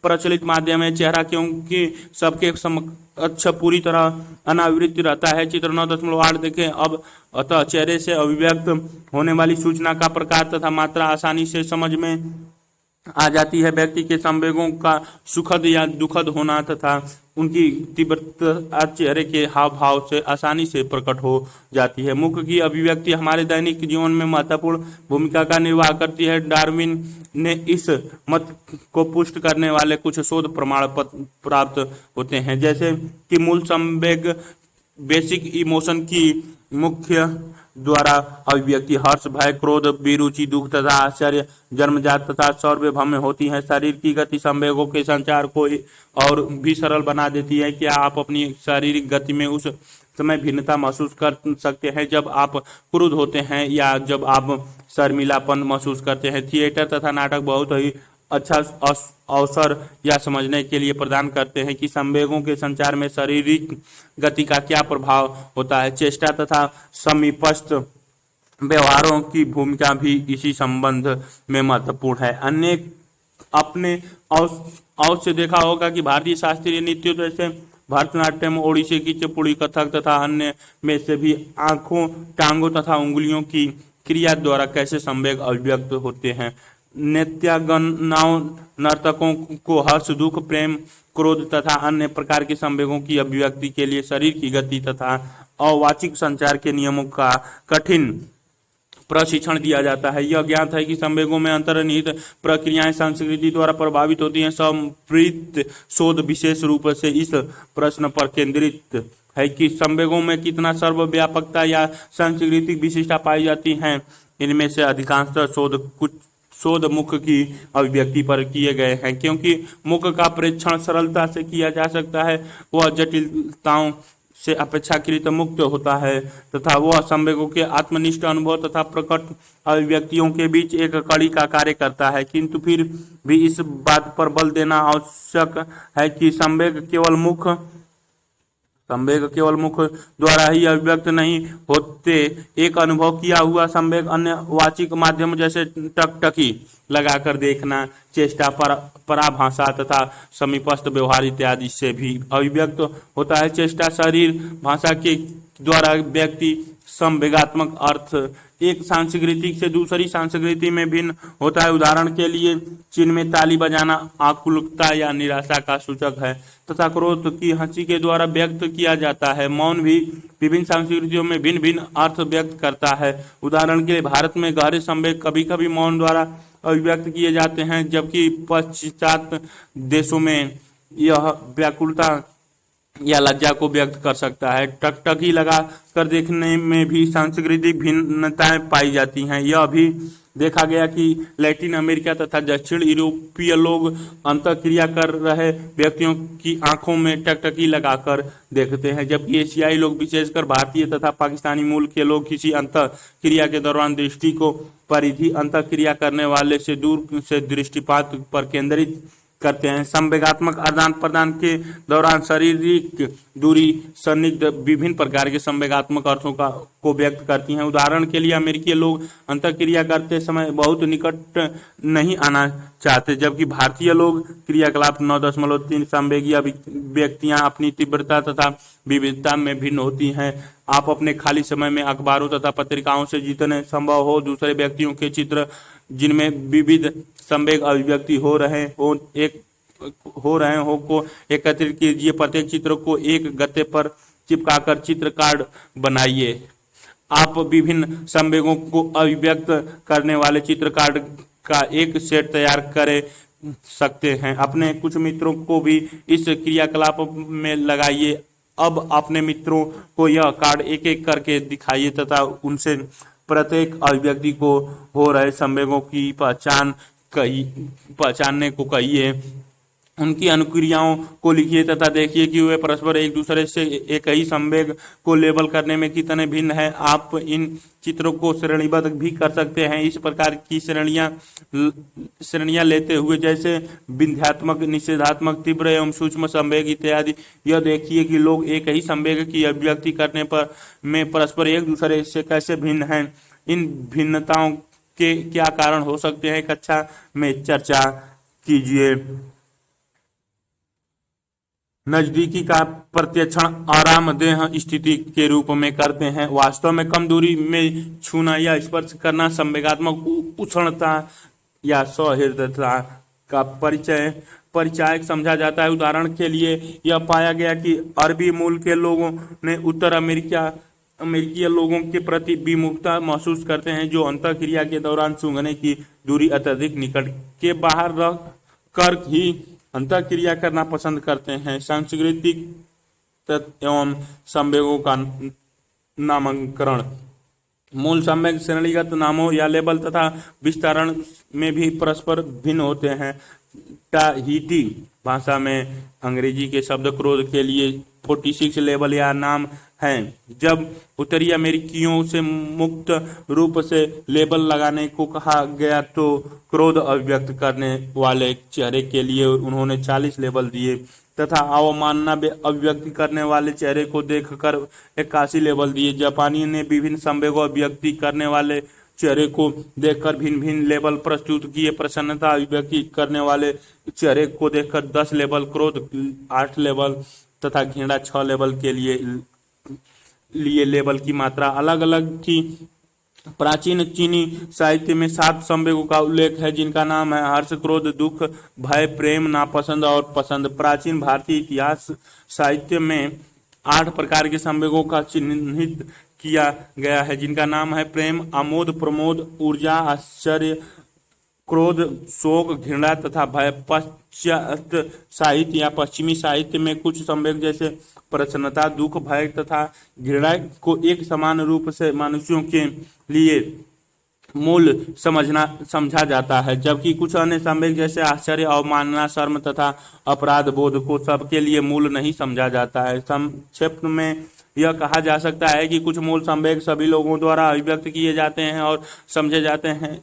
प्रचलित माध्यम है चेहरा, क्योंकि सबके समक्ष पूरी तरह अनावृत रहता है। चित्र 9.8 देखें अब। अतः चेहरे से अभिव्यक्त होने वाली सूचना का प्रकार तथा मात्रा आसानी से समझ में आ जाती है। व्यक्ति के संवेगों का सुखद या दुखद होना तथा उनकी तीव्रता चेहरे के हाव भाव से आसानी से प्रकट हो जाती है। मुख की अभिव्यक्ति हमारे दैनिक जीवन में महत्वपूर्ण भूमिका का निर्वाह करती है। डार्विन ने इस मत को पुष्ट करने वाले कुछ शोध प्रमाण पत्र प्राप्त होते हैं, जैसे कि मूल संवेग बेसिक इमोशन की मुख्य द्वारा अभिव्यक्ति हर्ष, भय, क्रोध, विरुचि, दुख तथा आश्चर्य जन्मजात तथा सार्वभौम होती है। शरीर की गति संवेगों के संचार को और भी सरल बना देती है। क्या आप अपनी शारीरिक गति में उस समय भिन्नता महसूस कर सकते हैं जब आप क्रुद्ध होते हैं या जब आप शर्मिलापन महसूस करते हैं? थिएटर तथा नाटक बहुत ही अच्छा अवसर यह समझने के लिए प्रदान करते हैं कि संवेगों के संचार में शारीरिक गति का क्या प्रभाव होता है। चेष्टा तथा समीपस्थ व्यवहारों की भूमिका भी इसी संबंध में महत्वपूर्ण है। अन्य अपने अवश्य देखा होगा कि भारतीय शास्त्रीय नृत्यों जैसे भरतनाट्यम, ओडिसी की कुचिपुड़ी, कथक तथा अन्य में से भी आंखों, टांगों तथा उंगलियों की क्रिया द्वारा कैसे संवेग अभिव्यक्त होते हैं। नृत्यांगनाओं नर्तकों को हर्ष, दुख, प्रेम, क्रोध तथा अन्य प्रकार के संवेगों की अभिव्यक्ति के लिए शरीर की गति तथा अवाचिक संचार के नियमों का कठिन प्रशिक्षण दिया जाता है। यह ज्ञात है कि संवेगों में अंतर्निहित प्रक्रियाएं संस्कृति द्वारा प्रभावित होती हैं। संप्रीत शोध विशेष रूप से इस प्रश्न पर केंद्रित है कि संवेगों में कितना सर्वव्यापकता या सांस्कृतिक विशिष्टता पाई जाती है। इनमें से अधिकांशतः शोध मुख की अभिव्यक्ति पर किए गए हैं, क्योंकि मुख का परीक्षण सरलता से किया जा सकता है। वह जटिलताओं से अपेक्षाकृत मुक्त होता है तथा वह संवेगों के आत्मनिष्ठ अनुभव तथा प्रकट अभिव्यक्तियों के बीच एक कड़ी का कार्य करता है। किंतु फिर भी इस बात पर बल देना आवश्यक है कि संवेग केवल मुख द्वारा ही अभिव्यक्त नहीं होते। एक अनुभव किया हुआ संवेग अन्य वाचिक माध्यम जैसे टकटकी लगाकर देखना, चेष्टा, पराभाषा तथा समीपस्थ व्यवहार इत्यादि से भी अभिव्यक्त होता है। चेष्टा शरीर भाषा के द्वारा व्यक्ति संवेगात्मक अर्थ एक सांस्कृतिक से दूसरी संस्कृति में भिन्न होता है। उदाहरण के लिए चीन में ताली बजाना आकुलता या निराशा का सूचक है तथा क्रोध की हंसी के द्वारा व्यक्त किया जाता है। मौन भी विभिन्न संस्कृतियों में भिन्न भिन्न अर्थ व्यक्त करता है। उदाहरण के लिए भारत में गहरे संवेग कभी कभी मौन द्वारा अभिव्यक्त किए जाते हैं, जबकि पाश्चात्य देशों में यह व्याकुलता या लज्जा को व्यक्त कर सकता है। टकटकी लगा कर देखने में भी सांस्कृतिक भिन्नताएं पाई जाती हैं। यह भी देखा गया कि लैटिन अमेरिका तथा दक्षिण यूरोपीय लोग अंतःक्रिया कर रहे व्यक्तियों की आंखों में टकटकी लगाकर देखते हैं, जबकि एशियाई लोग विशेषकर भारतीय तथा पाकिस्तानी मूल के लोग किसी अंतःक्रिया के दौरान दृष्टि को परिधि अंतःक्रिया करने वाले से दूर से दृष्टिपात पर केंद्रित करते हैं। संवेगात्मक आदान प्रदान के दौरान शारीरिक दूरी सन्निग्ध विभिन्न प्रकार के संवेगात्मक अर्थों को व्यक्त करती हैं। उदाहरण के लिए अमेरिकी लोग अंतःक्रिया करते समय बहुत निकट नहीं आना चाहते, जबकि भारतीय लोग क्रियाकलाप 9.3 संवेगी अभिव्यक्तियां अपनी तीव्रता तथा विविधता में भिन्न होती हैं। आप अपने खाली समय में अखबारों तथा पत्रिकाओं से जितने संभव हो दूसरे व्यक्तियों के चित्र जिनमें विविध संवेग अभिव्यक्ति हो रहे हो को एकत्रित कीजिए। प्रत्येक चित्र को एक गत्ते पर चिपकाकर चित्र कार्ड बनाइए। आप विभिन्न संवेगों को अभिव्यक्त करने वाले चित्र कार्ड का एक सेट तैयार कर सकते हैं। अपने कुछ मित्रों को भी इस क्रियाकलाप में लगाइए। अब अपने मित्रों को यह कार्ड एक एक करके दिखाइए तथा उनसे प्रत्येक अभिव्यक्ति को हो रहे संवेगों की पहचानने को कहिए। उनकी अनुक्रियाओं को लिखिए तथा देखिए कि वे परस्पर एक दूसरे से एक ही संवेग को लेबल करने में कितने भिन्न हैं। आप इन चित्रों को श्रेणीबद्ध भी कर सकते हैं इस प्रकार की श्रेणियां लेते हुए, जैसे विध्यात्मक, निषेधात्मक, तीव्र एवं सूक्ष्म संवेग इत्यादि। यह देखिए कि लोग एक ही संवेग की अभिव्यक्ति करने पर में परस्पर एक दूसरे से कैसे भिन्न हैं। इन भिन्नताओं के क्या कारण हो सकते हैं, कक्षा में चर्चा कीजिए। नजदीकी का प्रत्यक्षण आरामदेह स्थिति के रूप में करते हैं। वास्तव में कम दूरी में छूना या स्पर्श करना संवेगात्मक उष्णता या सौहार्दता का परिचायक समझा जाता है। उदाहरण के लिए यह पाया गया कि अरबी मूल के लोगों ने उत्तर अमेरिकी लोगों के प्रति विमुखता महसूस करते हैं, जो अंतःक्रिया के दौरान सूंघने की दूरी अत्यधिक निकट के बाहर रह कर ही अंतःक्रिया करना पसंद करते हैं। सांस्कृतिक तत्व एवं संवेगों का नामकरण। मूल संवेग श्रेणीगत नामों या लेबल तथा विस्तारण में भी परस्पर भिन्न होते हैं। टाहिटी भाषा में अंग्रेजी के शब्द क्रोध के लिए 46 लेबल या नाम हैं। जब उत्तरी अमेरिकियों से मुक्त रूप से लेबल लगाने को कहा गया तो क्रोध अभिव्यक्त करने वाले चेहरे के लिए उन्होंने 40 लेबल दिए तथा अवमानना अभिव्यक्ति करने वाले चेहरे को देखकर 81 लेबल दिए। जापानी ने विभिन्न संवेगों अभिव्यक्ति करने वाले चेहरे को देखकर भिन्न भिन्न लेबल प्रस्तुत किए। प्रसन्नता अभिव्यक्ति करने वाले चेहरे को देखकर 10 लेबल, क्रोध 8 लेबल तथा घृणा 6 लेबल के लिए लेबल की मात्रा अलग अलग थी। प्राचीन चीनी साहित्य में 7 संवेगों का उल्लेख है, जिनका नाम है हर्ष, क्रोध, दुख, भय, प्रेम, नापसंद और पसंद। प्राचीन भारतीय इतिहास साहित्य में 8 प्रकार के संवेगों का चिन्हित किया गया है, जिनका नाम है प्रेम, आमोद, प्रमोद, ऊर्जा, आश्चर्य, क्रोध, शोक, घृणा तथा भय। पाश्चात्य साहित्य या पश्चिमी साहित्य में कुछ संवेग जैसे प्रसन्नता, दुख, भय तथा घृणा को एक समान रूप से मनुष्यों के लिए मूल समझा जाता है, जबकि कुछ अन्य संवेग जैसे आश्चर्य, अवमानना, शर्म तथा अपराध बोध को सबके लिए मूल नहीं समझा जाता है। संक्षेप में यह कहा जा सकता है कि कुछ मूल संवेग सभी लोगों द्वारा अभिव्यक्त किए जाते हैं और समझे जाते हैं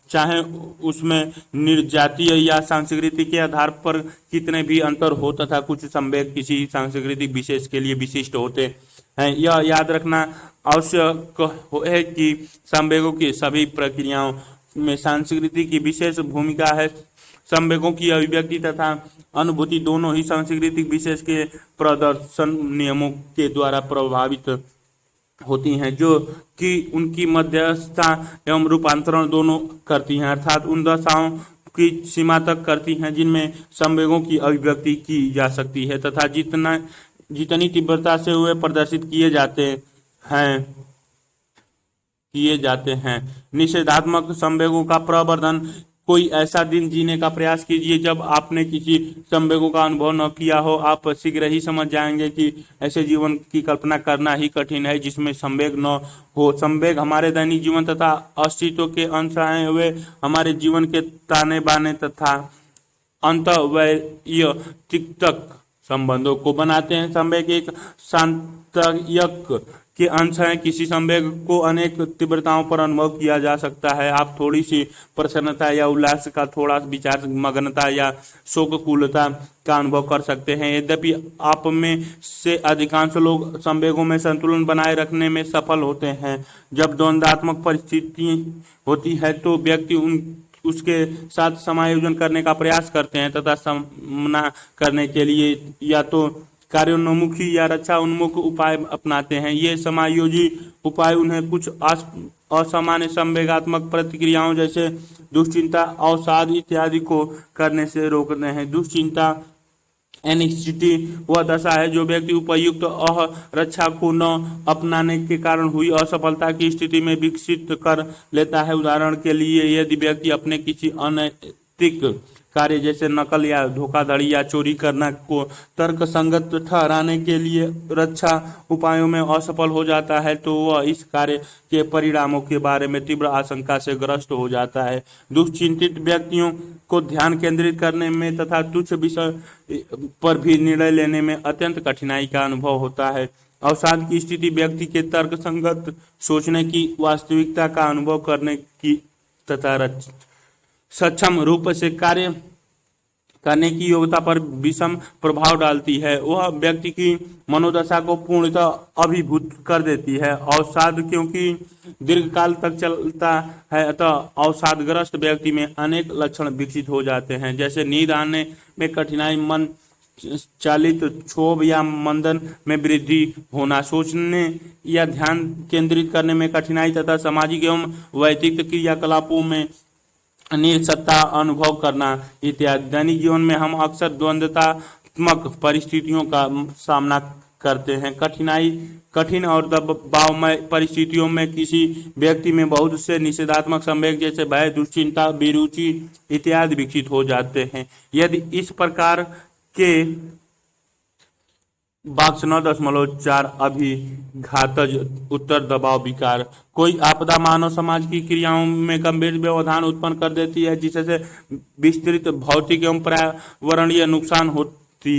चाहे उसमें निर्जातीय या सांस्कृतिक के आधार पर कितने भी अंतर हो, तथा कुछ संवेग किसी सांस्कृतिक विशेष के लिए विशिष्ट होते हैं। यह याद रखना आवश्यक है कि संवेगों की सभी प्रक्रियाओं में संस्कृति की विशेष भूमिका है। संवेगों की अभिव्यक्ति तथा अनुभूति दोनों ही सांस्कृतिक विशेष के प्रदर्शन नियमों के द्वारा प्रभावित होती हैं, जो कि उनकी मध्यस्थता एवं रूपांतरण दोनों करती हैं, अर्थात उन दशाओं की सीमा तक करती हैं जिनमें संवेगों की अभिव्यक्ति की जा सकती है तथा जितनी तीव्रता से वे प्रदर्शित किए जाते हैं। निषेधात्मक संवेगों का प्रवर्धन। कोई ऐसा दिन जीने का प्रयास कीजिए जब आपने किसी संवेगों का अनुभव न किया हो। आप शीघ्र ही समझ जाएंगे कि ऐसे जीवन की कल्पना करना ही कठिन है जिसमें संवेग न हो। संवेग हमारे दैनिक जीवन तथा अस्तित्व के अंश हैं। वे हमारे जीवन के ताने बाने तथा अंतर्वैयक्तिक संबंधों को बनाते हैं। संवेग एक सांतयक के अंश हैं। किसी संवेग को अनेक तीव्रताओं पर अनुभव किया जा सकता है। आप थोड़ी सी प्रसन्नता या उल्लास का, थोड़ा विचार मग्नता या शोककुलता का अनुभव कर सकते हैं। यद्यपि आप में से अधिकांश लोग संवेगों में संतुलन बनाए रखने में सफल होते हैं। जब द्वंद्वात्मक परिस्थिति होती है तो व्यक्ति उसके साथ समायोजन करने का प्रयास करते हैं तथा सामना करने के लिए या तो कार्योन्मुखी या रक्षा उन्मुख उपाय अपनाते हैं। ये समायोजी उपाय उन्हें कुछ असामान्य संवेगात्मक प्रतिक्रियाओं जैसे दुश्चिंता, अवसाद इत्यादि को करने से रोकते हैं। दुश्चिंता एंग्जाइटी वह दशा है जो व्यक्ति उपयुक्त रक्षा को न अपनाने के कारण हुई असफलता की स्थिति में विकसित कर लेता है। उदाहरण के लिए, यदि व्यक्ति अपने किसी अनैतिक कार्य जैसे नकल या धोखाधड़ी या चोरी करना को तर्कसंगत ठहराने के लिए रक्षा उपायों में असफल हो जाता है, तो वह इस कार्य के परिणामों के बारे में तीव्र आशंका से ग्रस्त हो जाता है। दुश्चिंतित व्यक्तियों को ध्यान केंद्रित करने में तथा तुच्छ विषय पर भी निर्णय लेने में अत्यंत कठिनाई का अनुभव होता है। अवसाद की स्थिति व्यक्ति के तर्कसंगत सोचने की, वास्तविकता का अनुभव करने की तथा सक्षम रूप से कार्य करने की योग्यता पर विषम प्रभाव डालती है। वह व्यक्ति की मनोदशा को पूर्णतः अभिभूत कर देती है। अवसाद क्योंकि दीर्घकाल तक चलता है, अतः अवसादग्रस्त व्यक्ति में अनेक लक्षण विकसित हो जाते हैं, जैसे नींद आने में कठिनाई, मन चालित क्षोभ या मंदन में वृद्धि होना, सोचने या ध्यान केंद्रित करने में कठिनाई तथा सामाजिक एवं वैयक्तिक क्रियाकलापों में निरसत्ता अनुभव करना इत्यादि। दैनिक जीवन में हम अक्सर द्वंद्वात्मक परिस्थितियों का सामना करते हैं। कठिन और दबावमय परिस्थितियों में किसी व्यक्ति में बहुत से निषेधात्मक संवेग जैसे भय, दुश्चिंता, बेरुचि इत्यादि विकसित हो जाते हैं। यदि इस प्रकार के बॉक्स 9.4 अभिघातज उत्तर दबाव विकार कोई आपदा मानव समाज की क्रियाओं में गंभीर व्यवधान उत्पन्न कर देती है, जिससे विस्तृत भौतिक एवं पर्यावरणीय नुकसान होती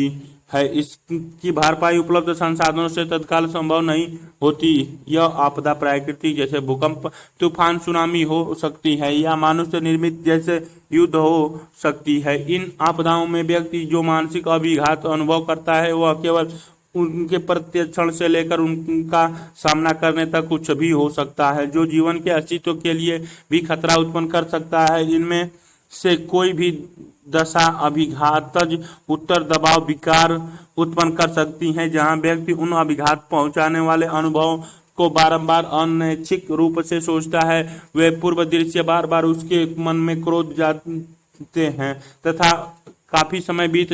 है। इसकी भरपाई उपलब्ध संसाधनों से तत्काल संभव नहीं होती। यह आपदा प्राकृतिक जैसे भूकंप, तूफान, सुनामी हो सकती है या मनुष्य निर्मित जैसे युद्ध हो सकती है। इन आपदाओं में व्यक्ति जो मानसिक अभिघात अनुभव करता है, वह केवल उनके प्रत्यक्षण से लेकर उनका सामना करने तक कुछ भी हो सकता है, जो जीवन के अस्तित्व के लिए भी खतरा उत्पन्न कर सकता है। इनमें से कोई भी दशा अभिघातज उत्तर दबाव विकार उत्पन्न कर सकती है, जहां व्यक्ति उन अभिघात पहुंचाने वाले अनुभवों को बारंबार अनैच्छिक रूप से सोचता है। वे पूर्व दृश्य बार बार उसके मन में क्रोध जाते हैं तथा काफी समय बीत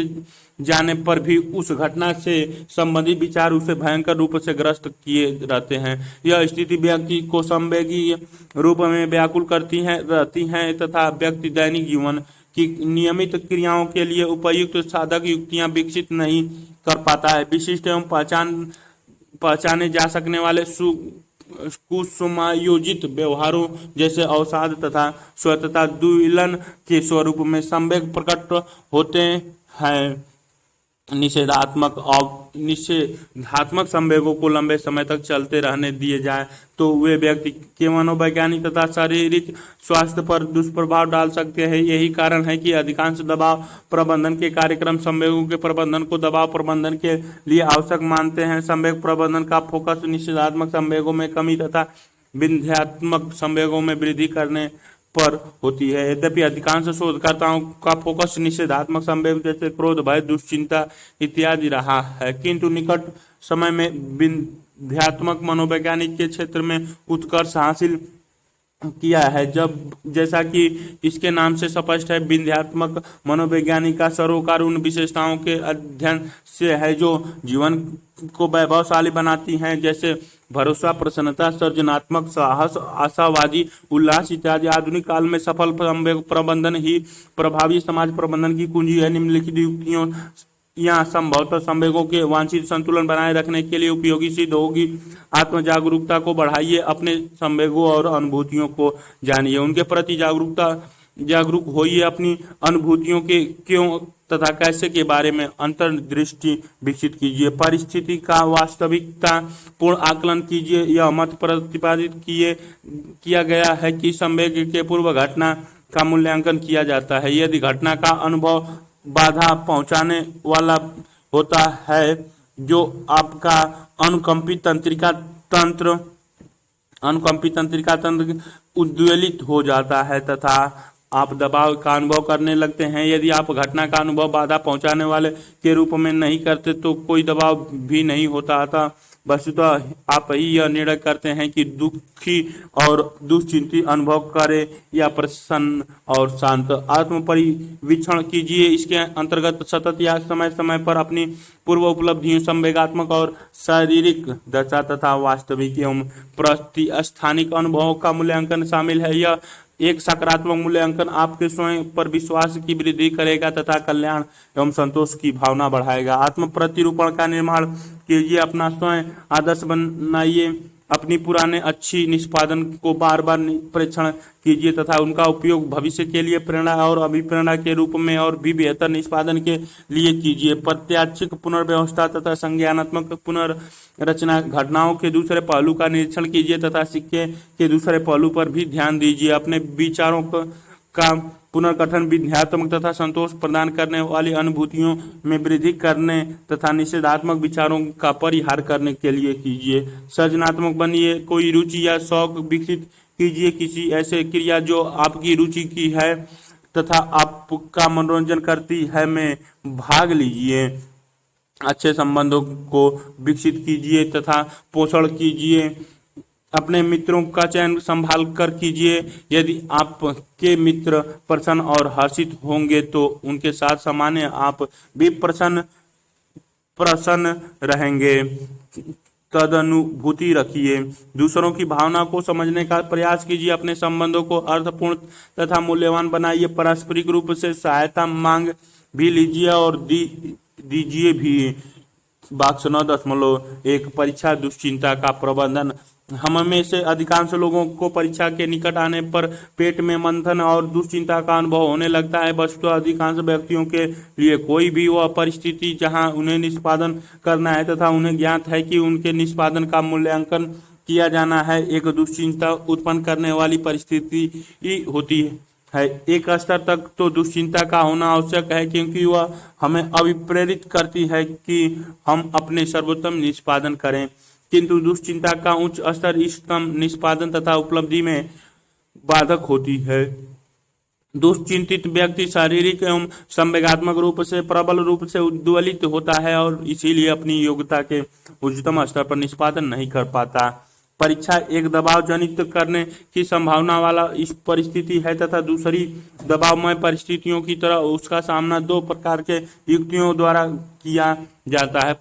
जाने पर भी उस घटना से संबंधित विचार उसे भयंकर रूप से ग्रस्त किए रहते हैं। यह स्थिति व्यक्ति को संवेगी रूप में व्याकुल रहती है तथा व्यक्ति दैनिक जीवन की नियमित क्रियाओं के लिए उपयुक्त साधक युक्तियां विकसित नहीं कर पाता है। विशिष्ट एवं पहचाने जा सकने वाले कुसुमायोजित व्यवहारों जैसे अवसाद तथा स्वतंत्रता द्विलन के स्वरूप में संवेग प्रकट होते हैं। निषेधात्मक संवेगों को लंबे समय तक चलते रहने दिए जाए तो वे व्यक्ति के मनोवैज्ञानिक तथा शारीरिक स्वास्थ्य पर दुष्प्रभाव डाल सकते हैं। यही कारण है कि अधिकांश दबाव प्रबंधन के कार्यक्रम संवेगों के प्रबंधन को दबाव प्रबंधन के लिए आवश्यक मानते हैं। संवेग प्रबंधन का फोकस निषेधात्मक संवेगों में कमी तथा विंध्यात्मक संवेगों में वृद्धि करने पर होती है। यद्यपि अधिकांश शोधकर्ताओं का फोकस निषेधात्मक संवेग जैसे क्रोध, भय, दुश्चिंता इत्यादि रहा है, किंतु निकट समय में विंध्यात्मक मनोवैज्ञानिक के क्षेत्र में उत्कर्ष हासिल किया है। जैसा कि इसके नाम से स्पष्ट है, विंध्यात्मक मनोवैज्ञानिक का सरोकार उन विशेषताओं के अध्ययन से है जो जीवन को वैभवशाली बनाती हैं, जैसे भरोसा, प्रसन्नता, सृजनात्मक साहस, आशावादी उल्लास इत्यादि। आधुनिक काल में सफल संवेग प्रबंधन ही प्रभावी समाज प्रबंधन की कुंजी है। निम्नलिखित युक्तियों या संभवतः संवेगों के वांछित संतुलन बनाए रखने के लिए उपयोगी सिद्ध होगी। आत्म जागरूकता को बढ़ाइए, अपने संवेगों और अनुभूतियों को जानिए, उनके प्रति जागरूक होइए, अपनी अनुभूतियों के क्यों तथा कैसे के बारे में अंतर्दृष्टि विकसित कीजिए, परिस्थिति का वास्तविकता पूर्ण आकलन कीजिए। यह मत प्रतिपादित किया गया है कि संवेग के पूर्व घटना का मूल्यांकन किया जाता है। यदि घटना का अनुभव बाधा पहुंचाने वाला होता है, जो आपका अनुकंपित तंत्रिका तंत्र उद्वेलित हो जाता है तथा आप दबाव का अनुभव करने लगते हैं। यदि आप घटना का अनुभव बाधा पहुंचाने वाले के रूप में नहीं करते तो कोई दबाव भी नहीं होता। अतः वस्तुतः आप ही यह निर्णय करते हैं कि दुखी और दुश्चिंतित अनुभव करें या प्रसन्न और शांत। आत्म परिवीक्षण कीजिए। इसके अंतर्गत सतत या समय समय पर अपनी पूर्व उपलब्धियों, संवेगात्मक और शारीरिक दशा तथा वास्तविक एवं प्रतिस्थानिक अनुभवों का मूल्यांकन शामिल है। यह एक सकारात्मक मूल्यांकन आपके स्वयं पर विश्वास की वृद्धि करेगा तथा कल्याण एवं संतोष की भावना बढ़ाएगा। आत्म प्रतिरूपण का निर्माण कीजिए, अपना स्वयं आदर्श बनाइए, अपनी पुराने अच्छी निष्पादन को बार बार परीक्षण कीजिए तथा उनका उपयोग भविष्य के लिए प्रेरणा और अभिप्रेरणा के रूप में और भी बेहतर निष्पादन के लिए कीजिए। प्रत्याशिक पुनर्व्यवस्था तथा संज्ञानात्मक पुनर्रचना, घटनाओं के दूसरे पहलू का निरीक्षण कीजिए तथा सिक्के के दूसरे पहलू पर भी ध्यान दीजिए। अपने विचारों का पुनर्गठन विध्यात्मक तथा संतोष प्रदान करने वाली अनुभूतियों में वृद्धि करने तथा निषेधात्मक विचारों का परिहार करने के लिए कीजिए। सृजनात्मक बनिए, कोई रुचि या शौक विकसित कीजिए, किसी ऐसे क्रिया जो आपकी रुचि की है तथा आपका मनोरंजन करती है में भाग लीजिए। अच्छे संबंधों को विकसित कीजिए तथा पोषण कीजिए। अपने मित्रों का चयन संभाल कर कीजिए। यदि आपके मित्र प्रसन्न और हर्षित होंगे तो उनके साथ सामान्य आप भी प्रसन्न रहेंगे। तदनुभूति रखिए, दूसरों की भावना को समझने का प्रयास कीजिए, अपने संबंधों को अर्थपूर्ण तथा मूल्यवान बनाइए। पारस्परिक रूप से सहायता मांग भी लीजिए और दीजिए भी। वाक्य 9.1 परीक्षा दुश्चिंता का प्रबंधन। हम में से अधिकांश लोगों को परीक्षा के निकट आने पर पेट में मंथन और दुश्चिंता का अनुभव होने लगता है। वस्तुतः अधिकांश व्यक्तियों के लिए कोई भी वह परिस्थिति जहां उन्हें निष्पादन करना है तथा उन्हें ज्ञात है कि उनके निष्पादन का मूल्यांकन किया जाना है, एक दुश्चिंता उत्पन्न करने वाली परिस्थिति ही होती है। एक स्तर तक तो दुश्चिंता का होना आवश्यक है, क्योंकि वह हमें अभिप्रेरित करती है कि हम अपने सर्वोत्तम निष्पादन करें। किंतु दुश्चिंता का उच्च स्तर इष्टतम निष्पादन तथा उपलब्धि में बाधक होती है। दुश्चिंतित व्यक्ति शारीरिक एवं संवेगात्मक रूप से प्रबल रूप से उद्वेलित होता है और इसीलिए अपनी योग्यता के उच्चतम स्तर पर निष्पादन नहीं कर पाता। परीक्षा एक दबाव जनित करने की संभावना वाला इस परिस्थिति है तथा दूसरी दबावमय परिस्थितियों की तरह उसका सामना दो प्रकार के युक्तियों द्वारा किया जाता है: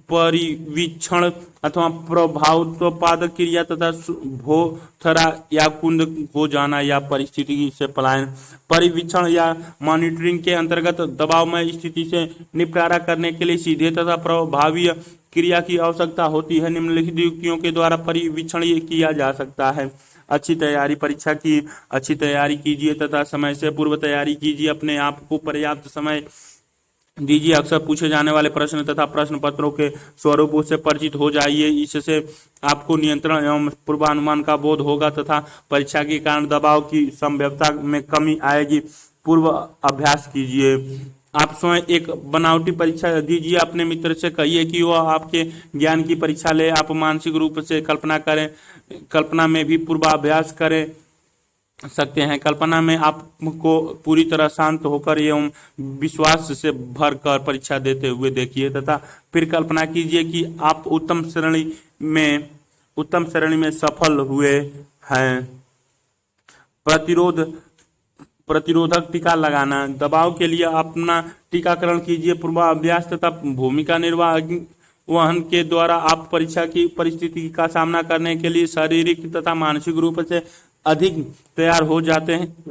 परिवीक्षण अथवा प्रभावोत्पादक क्रिया तथा भोथरा या कुंद हो जाना या परिस्थिति से पलायन। परिवीक्षण या मॉनिटरिंग के अंतर्गत दबावमय स्थिति से निपटारा करने के लिए सीधे तथा प्रभावी क्रिया की आवश्यकता होती है। निम्नलिखित युक्तियों के द्वारा परिवीक्षण किया जा सकता है: अच्छी तैयारी। परीक्षा की अच्छी तैयारी कीजिए तथा समय से पूर्व तैयारी कीजिए। अपने आप को पर्याप्त समय दीजिए। अक्सर पूछे जाने वाले प्रश्न तथा प्रश्न पत्रों के स्वरूपों से परिचित हो जाइए। इससे आपको नियंत्रण एवं पूर्वानुमान का बोध होगा तथा परीक्षा के कारण दबाव की संभाव्यता में कमी आएगी। पूर्व अभ्यास कीजिए। आप स्वयं एक बनावटी परीक्षा दीजिए। अपने मित्र से कहिए कि वह आपके ज्ञान की परीक्षा ले। आप मानसिक रूप से कल्पना करें, कल्पना में भी पूर्वाभ्यास करें सकते हैं। कल्पना में आपको पूरी तरह शांत होकर एवं विश्वास से भरकर परीक्षा देते हुए देखिए तथा फिर कल्पना कीजिए कि आप उत्तम श्रेणी में सफल हुए हैं। प्रतिरोधक टीका लगाना। दबाव के लिए अपना टीकाकरण कीजिए। पूर्वाभ्यास तथा भूमिका निर्वहन के द्वारा आप परीक्षा की परिस्थिति का सामना करने के लिए शारीरिक तथा मानसिक रूप से अधिक तैयार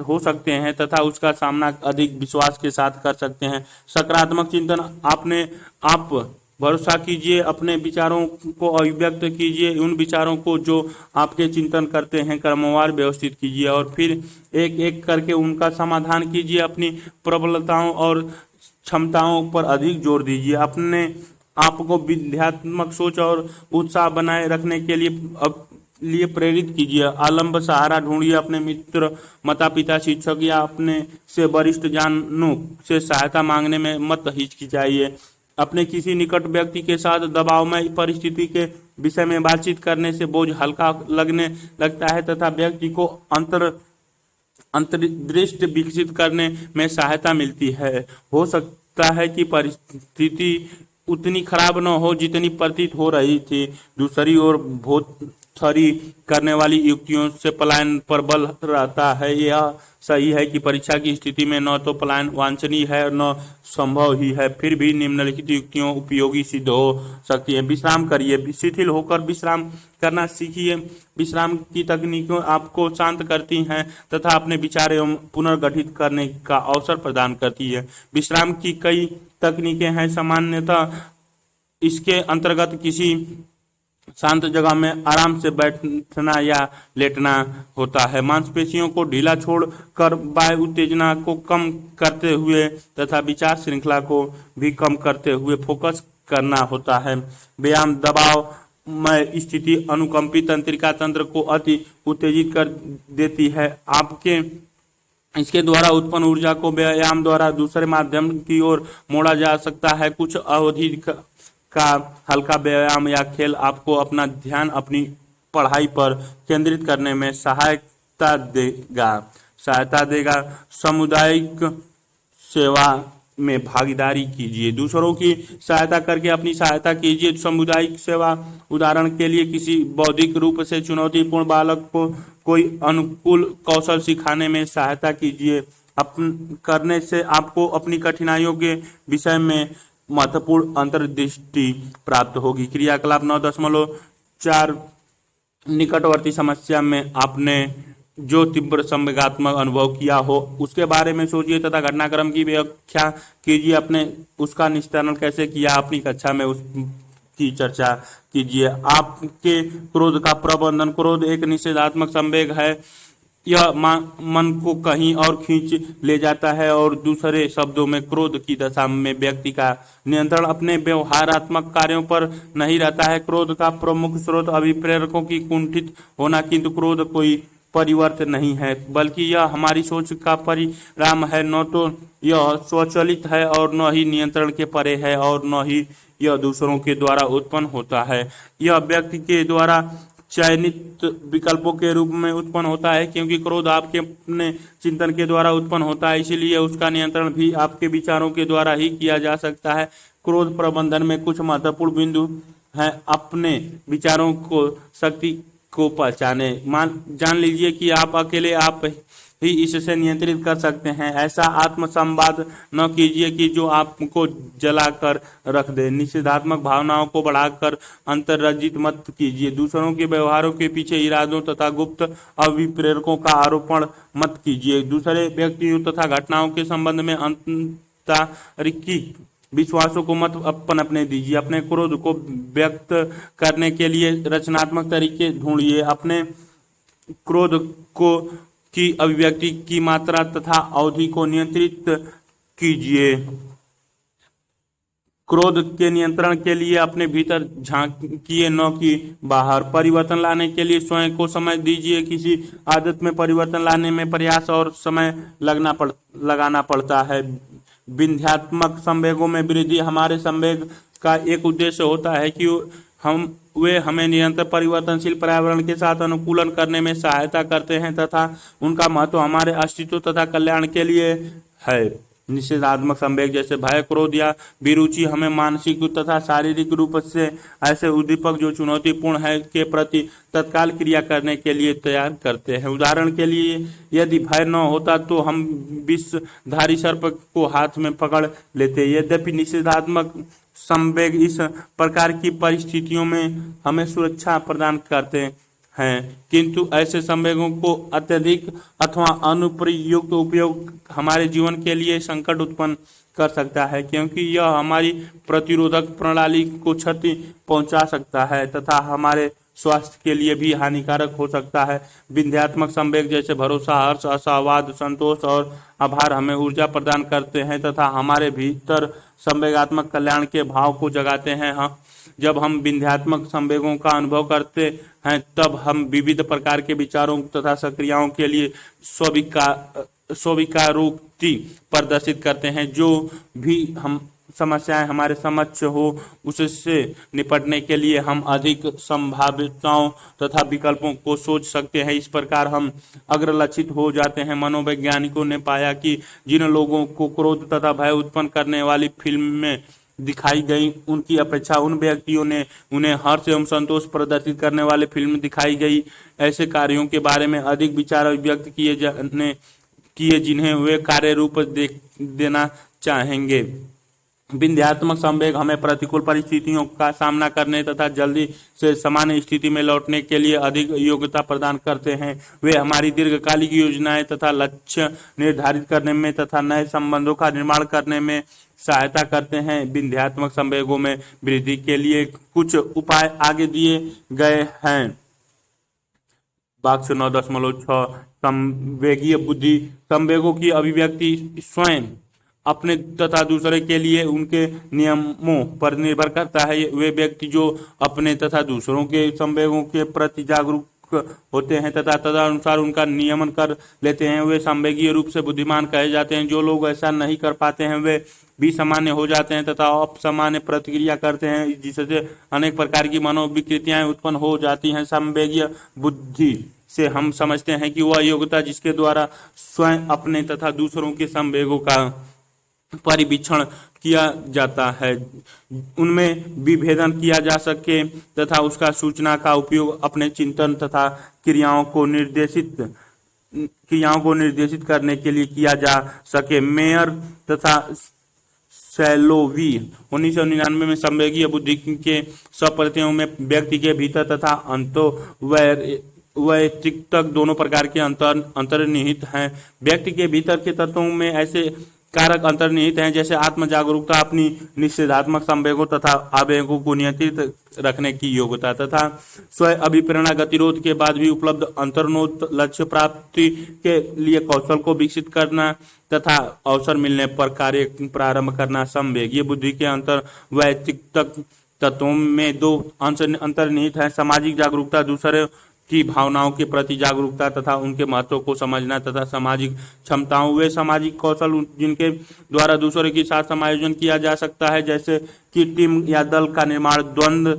हो सकते हैं तथा उसका सामना अधिक विश्वास के साथ कर सकते हैं। सकारात्मक चिंतन। आप भरोसा कीजिए, अपने विचारों को अभिव्यक्त कीजिए। उन विचारों को जो आपके चिंतन करते हैं क्रमवार व्यवस्थित कीजिए और फिर एक एक करके उनका समाधान कीजिए। अपनी प्रबलताओं और क्षमताओं पर अधिक जोर दीजिए। अपने आप को विध्यात्मक सोच और उत्साह बनाए रखने के लिए प्रेरित कीजिए। आलंब सहारा ढूंढिए। अपने मित्र, माता पिता, शिक्षक या अपने से वरिष्ठ जानों से सहायता मांगने में मत हिचकिचाइए। अपने किसी निकट व्यक्ति के साथ दबावमय परिस्थिति के विषय में बातचीत करने से बोझ हल्का लगने लगता है तथा व्यक्ति को अंतर्दृष्टि विकसित करने में सहायता मिलती है। हो सकता है कि परिस्थिति उतनी खराब न हो जितनी प्रतीत हो रही थी। दूसरी ओर थरी करने वाली युक्तियों से पलायन पर बल रहता है। यह सही है कि परीक्षा की स्थिति में न तो पलायन वांछनीय है और न संभव ही है, फिर भी निम्नलिखित युक्तियों उपयोगी सिद्ध हो सकती है। विश्राम करिए, शिथिल होकर विश्राम करना सीखिए। विश्राम की तकनीकों आपको शांत करती हैं तथा अपने विचार एवं पुनर्गठित करने का अवसर प्रदान करती है। विश्राम की कई तकनीकें हैं। सामान्यतः इसके अंतर्गत किसी शांत जगह में आराम से बैठना या लेटना होता है। मांसपेशियों को ढीला छोड़कर वायु उत्तेजना को कम करते हुए तथा विचार श्रृंखला को भी कम करते हुए फोकस करना होता है। व्यायाम दबाव में स्थिति अनुकंपी तंत्रिका तंत्र को अति उत्तेजित कर देती है। आपके इसके द्वारा उत्पन्न ऊर्जा को व्यायाम द्वारा दूसरे माध्यम की ओर मोड़ा जा सकता है। कुछ अवधि का हल्का व्यायाम या खेल आपको अपना ध्यान अपनी पढ़ाई पर केंद्रित करने में सहायता देगा। सामुदायिक सेवा में भागीदारी कीजिए, दूसरों की सहायता करके अपनी सहायता कीजिए। सामुदायिक सेवा उदाहरण के लिए किसी बौद्धिक रूप से चुनौतीपूर्ण बालक को कोई अनुकूल कौशल सिखाने में सहायता कीजिए। करने से आपको अपनी कठिनाइयों के विषय में महत्वपूर्ण अंतर्दृष्टि प्राप्त होगी। क्रियाकलाप 9.4 निकटवर्ती समस्या में आपने जो तीव्र संवेगात्मक अनुभव किया हो उसके बारे में सोचिए तथा घटनाक्रम की व्याख्या कीजिए। अपने उसका निस्तारण कैसे किया, अपनी कक्षा में उसकी चर्चा कीजिए। आपके क्रोध का प्रबंधन। क्रोध एक निषेधात्मक संवेग है। यह मन को कहीं और खींच ले जाता है और दूसरे शब्दों में क्रोध की दशा में व्यक्ति का नियंत्रण अपने व्यवहारात्मक कार्यों पर नहीं रहता है। क्रोध का प्रमुख स्रोत अभिप्रेरकों की कुंठित होना, किंतु क्रोध कोई परिवर्तन नहीं है बल्कि यह हमारी सोच का परिणाम है। न तो यह स्वचालित है और न ही नियंत्रण के परे है और न ही यह दूसरों के द्वारा उत्पन्न होता है। यह व्यक्ति के द्वारा चयनित विकल्पों के रूप में उत्पन्न होता है। क्योंकि क्रोध आपके अपने चिंतन के द्वारा उत्पन्न होता है, इसीलिए उसका नियंत्रण भी आपके विचारों के द्वारा ही किया जा सकता है। क्रोध प्रबंधन में कुछ महत्वपूर्ण बिंदु हैं। अपने विचारों को शक्ति को पहचाने। जान लीजिए कि आप अकेले आप ही इससे नियंत्रित कर सकते हैं। ऐसा आत्मसंवाद न कीजिए कि जो आपको जलाकर रख दे। निषेधात्मक भावनाओं को बढ़ाकर अंतर्रजित मत कीजिए। दूसरों के व्यवहारों के पीछे इरादों तथा गुप्त अभिप्रेरकों का आरोपण मत कीजिए। दूसरे व्यक्तियों तथा घटनाओं के संबंध में अंतरिकी विश्वासों को मत अपने दीजिए। अपने क्रोध को व्यक्त करने के लिए रचनात्मक तरीके ढूंढिए। अपने क्रोध को की अभिव्यक्ति की मात्रा तथा अवधि को नियंत्रित कीजिए। क्रोध के नियंत्रण के लिए अपने भीतर झांकिए, न कि बाहर। परिवर्तन लाने के लिए स्वयं को समय दीजिए। किसी आदत में परिवर्तन लाने में प्रयास और समय लगाना पड़ता है। विन्ध्यात्मक संवेगों में वृद्धि। हमारे संवेग का एक उद्देश्य होता है कि वे हमें निरंतर परिवर्तनशील पर्यावरण के साथ अनुकूलन करने में सहायता करते हैं तथा उनका महत्व हमारे अस्तित्व तथा कल्याण के लिए है। निषेधात्मक संवेग जैसे भय, क्रोध या विरुचि हमें मानसिक तथा शारीरिक रूप से ऐसे उद्दीपक जो चुनौतीपूर्ण है के प्रति तत्काल क्रिया करने के लिए तैयार करते हैं। उदाहरण के लिए यदि भय न होता तो हम विषधारी सर्प को हाथ में पकड़ लेते। यद्यपि निषेधात्मक संवेग इस प्रकार की परिस्थितियों में हमें सुरक्षा प्रदान करते हैं, किंतु ऐसे संवेगों को अत्यधिक अथवा अनुप्रयुक्त उपयोग हमारे जीवन के लिए संकट उत्पन्न कर सकता है, क्योंकि यह हमारी प्रतिरोधक प्रणाली को क्षति पहुंचा सकता है तथा हमारे स्वास्थ्य के लिए भी हानिकारक हो सकता है। विन्ध्यात्मक संवेग जैसे भरोसा, हर्ष, आशावाद, संतोष और आभार हमें ऊर्जा प्रदान करते हैं तथा हमारे भीतर संवेगात्मक कल्याण के भाव को जगाते हैं। जब हम विन्ध्यात्मक संवेगों का अनुभव करते हैं तब हम विविध प्रकार के विचारों तथा सक्रियाओं के लिए स्वीकारोक्ति प्रदर्शित करते हैं। जो भी हम समस्याएं हमारे समक्ष हो उससे निपटने के लिए हम अधिक संभाविताओं तथा विकल्पों को सोच सकते हैं। इस प्रकार हम अग्रलक्षित हो जाते हैं। मनोवैज्ञानिकों ने पाया कि जिन लोगों को क्रोध तथा भय उत्पन्न करने वाली फिल्में दिखाई गई। उनकी अपेक्षा उन व्यक्तियों ने उन्हें हर्ष एवं संतोष प्रदर्शित करने वाले फिल्म दिखाई गई। ऐसे कार्यों के बारे में अधिक विचार व्यक्त किए जिन्हें वे कार्य रूप देना चाहेंगे। विन्ध्यात्मक संवेग हमें प्रतिकूल परिस्थितियों का सामना करने तथा जल्दी से सामान्य स्थिति में लौटने के लिए अधिक योग्यता प्रदान करते हैं। वे हमारी दीर्घकालिक योजनाएं तथा लक्ष्य निर्धारित करने में तथा नए संबंधों का निर्माण करने में सहायता करते हैं। विन्ध्यात्मक संवेगों में वृद्धि के लिए कुछ उपाय आगे दिए गए हैं। वाक्य 9.6 संवेगीय बुद्धि संवेगों की अभिव्यक्ति स्वयं अपने तथा दूसरे के लिए उनके नियमों पर निर्भर करता है। वे व्यक्ति जो अपने तथा दूसरों के संवेगों के प्रति जागरूक होते हैं तथा तदनुसार उनका नियमन कर लेते हैं, वे संवेगीय रूप से बुद्धिमान कहे जाते हैं। जो लोग ऐसा नहीं कर पाते हैं वे भी सामान्य हो जाते हैं तथा असामान्य प्रतिक्रिया करते हैं, जिससे अनेक प्रकार की मनोविकृतियां उत्पन्न हो जाती हैं। संवेगीय बुद्धि से हम समझते हैं कि वह योग्यता जिसके द्वारा स्वयं अपने तथा दूसरों के संवेगों का परिवीक्षण किया जाता है, उनमें विभेदन किया जा सके तथा उसका सूचना का उपयोग अपने चिंतन तथा क्रियाओं को निर्देशित करने के लिए किया जा सके। मेयर तथा सैलोवी 1999 में संवेगीय बुद्धि के सब में व्यक्ति के भीतर तथा वैयक्तिक तक दोनों प्रकार के अंतर्निहित हैं। व्यक्ति के भीतर के तत्वों में ऐसे कारक अंतर्निहित हैं जैसे आत्म जागरूकता, अपनी निषेधात्मक संवेगों तथा आवेगों को नियंत्रित रखने की योग्यता तथा स्वयं अभिप्रेरणा गतिरोध के बाद भी उपलब्ध अंतर्नोद लक्ष्य प्राप्ति के लिए कौशल को विकसित करना तथा अवसर मिलने पर कार्य प्रारंभ करना। संवेगीय बुद्धि के अंतर वैयक्तिक तत्वों में दो अंश अंतर्निहित हैं: सामाजिक जागरूकता, दूसरे की भावनाओं के प्रति जागरूकता तथा उनके महत्व को समझना तथा सामाजिक क्षमताओं, वे सामाजिक कौशल जिनके द्वारा दूसरों के साथ समायोजन किया जा सकता है, जैसे कि टीम या दल का निर्माण, द्वंद्व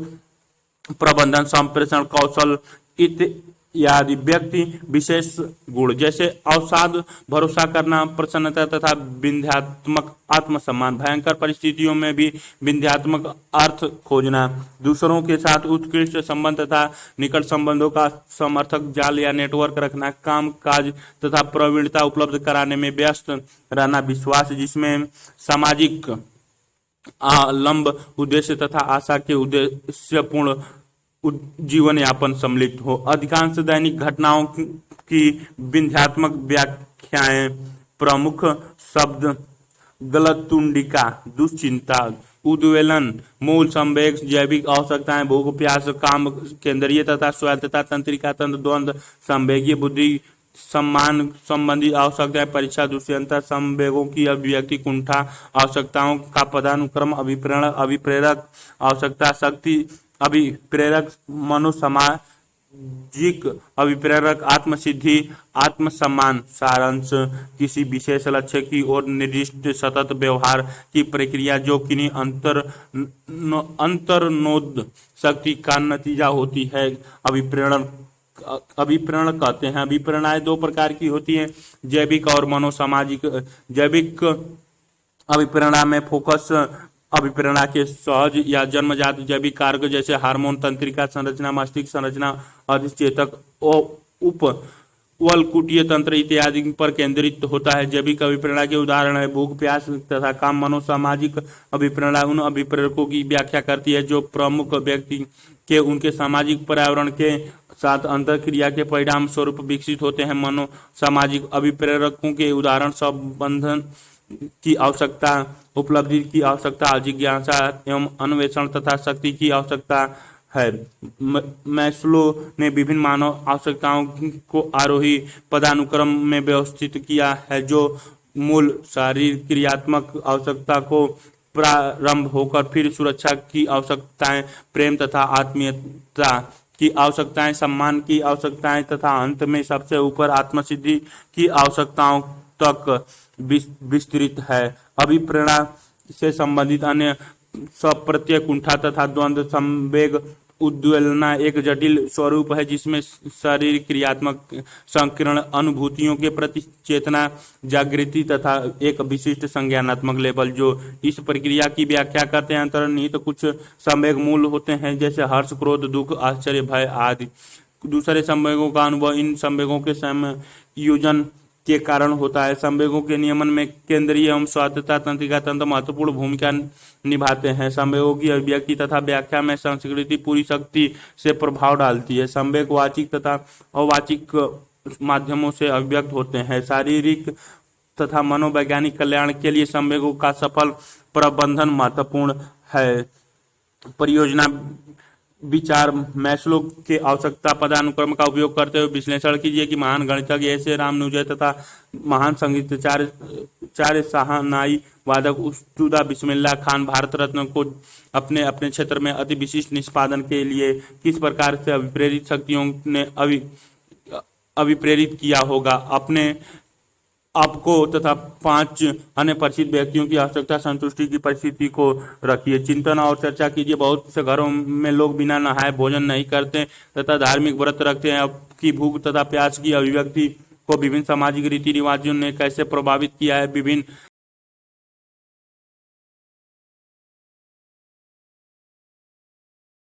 प्रबंधन, संप्रेषण कौशल इत्यादि। व्यक्ति विशेष गुण जैसे अवसाद, भरोसा करना, प्रसन्नता तथा विन्ध्यात्मक आत्मसम्मान। भयंकर परिस्थितियों में भी विन्ध्यात्मक अर्थ खोजना, दूसरों के साथ उत्कृष्ट संबंध तथा निकट संबंधों का समर्थक जाल या नेटवर्क रखना, काम काज तथा प्रवीणता उपलब्ध कराने में व्यस्त रहना, विश्वास जिसमें सामाजिक लंब उद्देश्य तथा आशा के उद्देश्यपूर्ण जीवन यापन सम्मिलित हो। अधिकांश दैनिक घटनाओं की विन्ध्यात्मक व्याख्याएं प्रमुख शब्द गलतुंडिका, दुश्चिंता, उद्वेलन, मूल संवेग, जैविक आवश्यकताएं, भूख प्यास, काम केंद्रीय तथा स्वायत्तता, तंत्रिका तंत्र, द्वंद्व, संवेगीय बुद्धि, सम्मान संबंधी आवश्यकताएं, परीक्षा, दुष्यंता, संवेगों की अभिव्यक्ति, कुंठा, आवश्यकताओं का पदानुक्रम, अभिप्रेरण, अभिप्रेरक आवश्यकता, शक्ति अभिप्रेरक, मनोसामाजिक अभिप्रेरक, आत्मसिद्धि, आत्मसम्मान। सारांश: किसी विशेष लक्ष्य की ओर निर्दिष्ट सतत व्यवहार की प्रक्रिया जो किन्हीं अंतर्नोद शक्ति का नतीजा होती है, अभिप्रेरण कहते हैं। अभिप्रेरणाएं दो प्रकार की होती हैं: जैविक और मनोसामाजिक। जैविक अभिप्रेरणा में फोकस अभिप्रेरणा के सहज या जन्मजात जैविक कारक जैसे हार्मोन, तंत्रिका संरचना, मस्तिष्क संरचना, अधिष्ठेतक, वल्कुटीय तंत्र इत्यादि पर केंद्रित होता है। जैविक अभिप्रेरणा के उदाहरण है भूख प्यास तथा काम। मनोसामाजिक अभिप्रेरणा उन अभिप्रेरकों की व्याख्या करती है जो प्रमुख व्यक्ति के उनके सामाजिक पर्यावरण के साथ अंतःक्रिया के परिणाम स्वरूप विकसित होते हैं। मनोसामाजिक अभिप्रेरकों के उदाहरण संबंधन की आवश्यकता, उपलब्धि की आवश्यकता, जिज्ञासा एवं अन्वेषण तथा शक्ति की आवश्यकता है। मैस्लो ने विभिन्न मानव आवश्यकताओं को आरोही पदानुक्रम में व्यवस्थित किया है, जो मूल शारीरिक क्रियात्मक आवश्यकता को प्रारंभ होकर फिर सुरक्षा की आवश्यकताएं, प्रेम तथा आत्मीयता की आवश्यकताएं, सम्मान की आवश्यकताएं तथा अंत में सबसे ऊपर आत्मसिद्धि की आवश्यकताओं तक विस्तृत है। अभिप्रेरणा से संबंधित अन्य सब प्रत्यय, कुंठा तथा द्वंद्व संवेग उद्वेलना एक जटिल स्वरूप है जिसमें शारीरिक क्रियात्मक संकीर्ण अनुभूतियों के प्रति चेतना जागृति तथा एक विशिष्ट संज्ञानात्मक लेबल जो इस प्रक्रिया की व्याख्या करते हैं। अंतर्निहित कुछ संवेग मूल होते हैं जैसे हर्ष, क्रोध, दुख, आश्चर्य, भय आदि। दूसरे संवेगों का अनुभव इन संवेगों के संयोजन के कारण होता है। संवेगों के नियमन में केंद्रीय एवं स्वायत्तता तंत्रिका तंत्र महत्वपूर्ण भूमिका निभाते हैं। संवेगों की अभिव्यक्ति तथा व्याख्या में संस्कृति पूरी शक्ति से प्रभाव डालती है। संवेग वाचिक तथा अवाचिक माध्यमों से अभिव्यक्त होते हैं। शारीरिक तथा मनोवैज्ञानिक कल्याण के लिए संवेगों का सफल प्रबंधन महत्वपूर्ण है। परियोजना विचार मैस्लो के आवश्यकता पदानुक्रम का उपयोग करते हुए विश्लेषण कीजिए कि महान गणितज्ञ ऐसे रामानुजन तथा महान संगीतचार्य शहनाई वादक उस्तुदा बिस्मिल्लाह खान भारत रत्न को अपने अपने क्षेत्र में अति विशिष्ट निष्पादन के लिए किस प्रकार से अभिप्रेरित शक्तियों ने अभिप्रेरित किया होगा। अपने आपको तथा 5 अन्य परिचित व्यक्तियों की आवश्यकता संतुष्टि की परिस्थिति को रखिए। चिंतन और चर्चा कीजिए। बहुत से घरों में लोग बिना नहाए भोजन नहीं करते तथा धार्मिक व्रत रखते हैं। आपकी भूख तथा प्यास की अभिव्यक्ति को विभिन्न सामाजिक रीति रिवाजों ने कैसे प्रभावित किया है। विभिन्न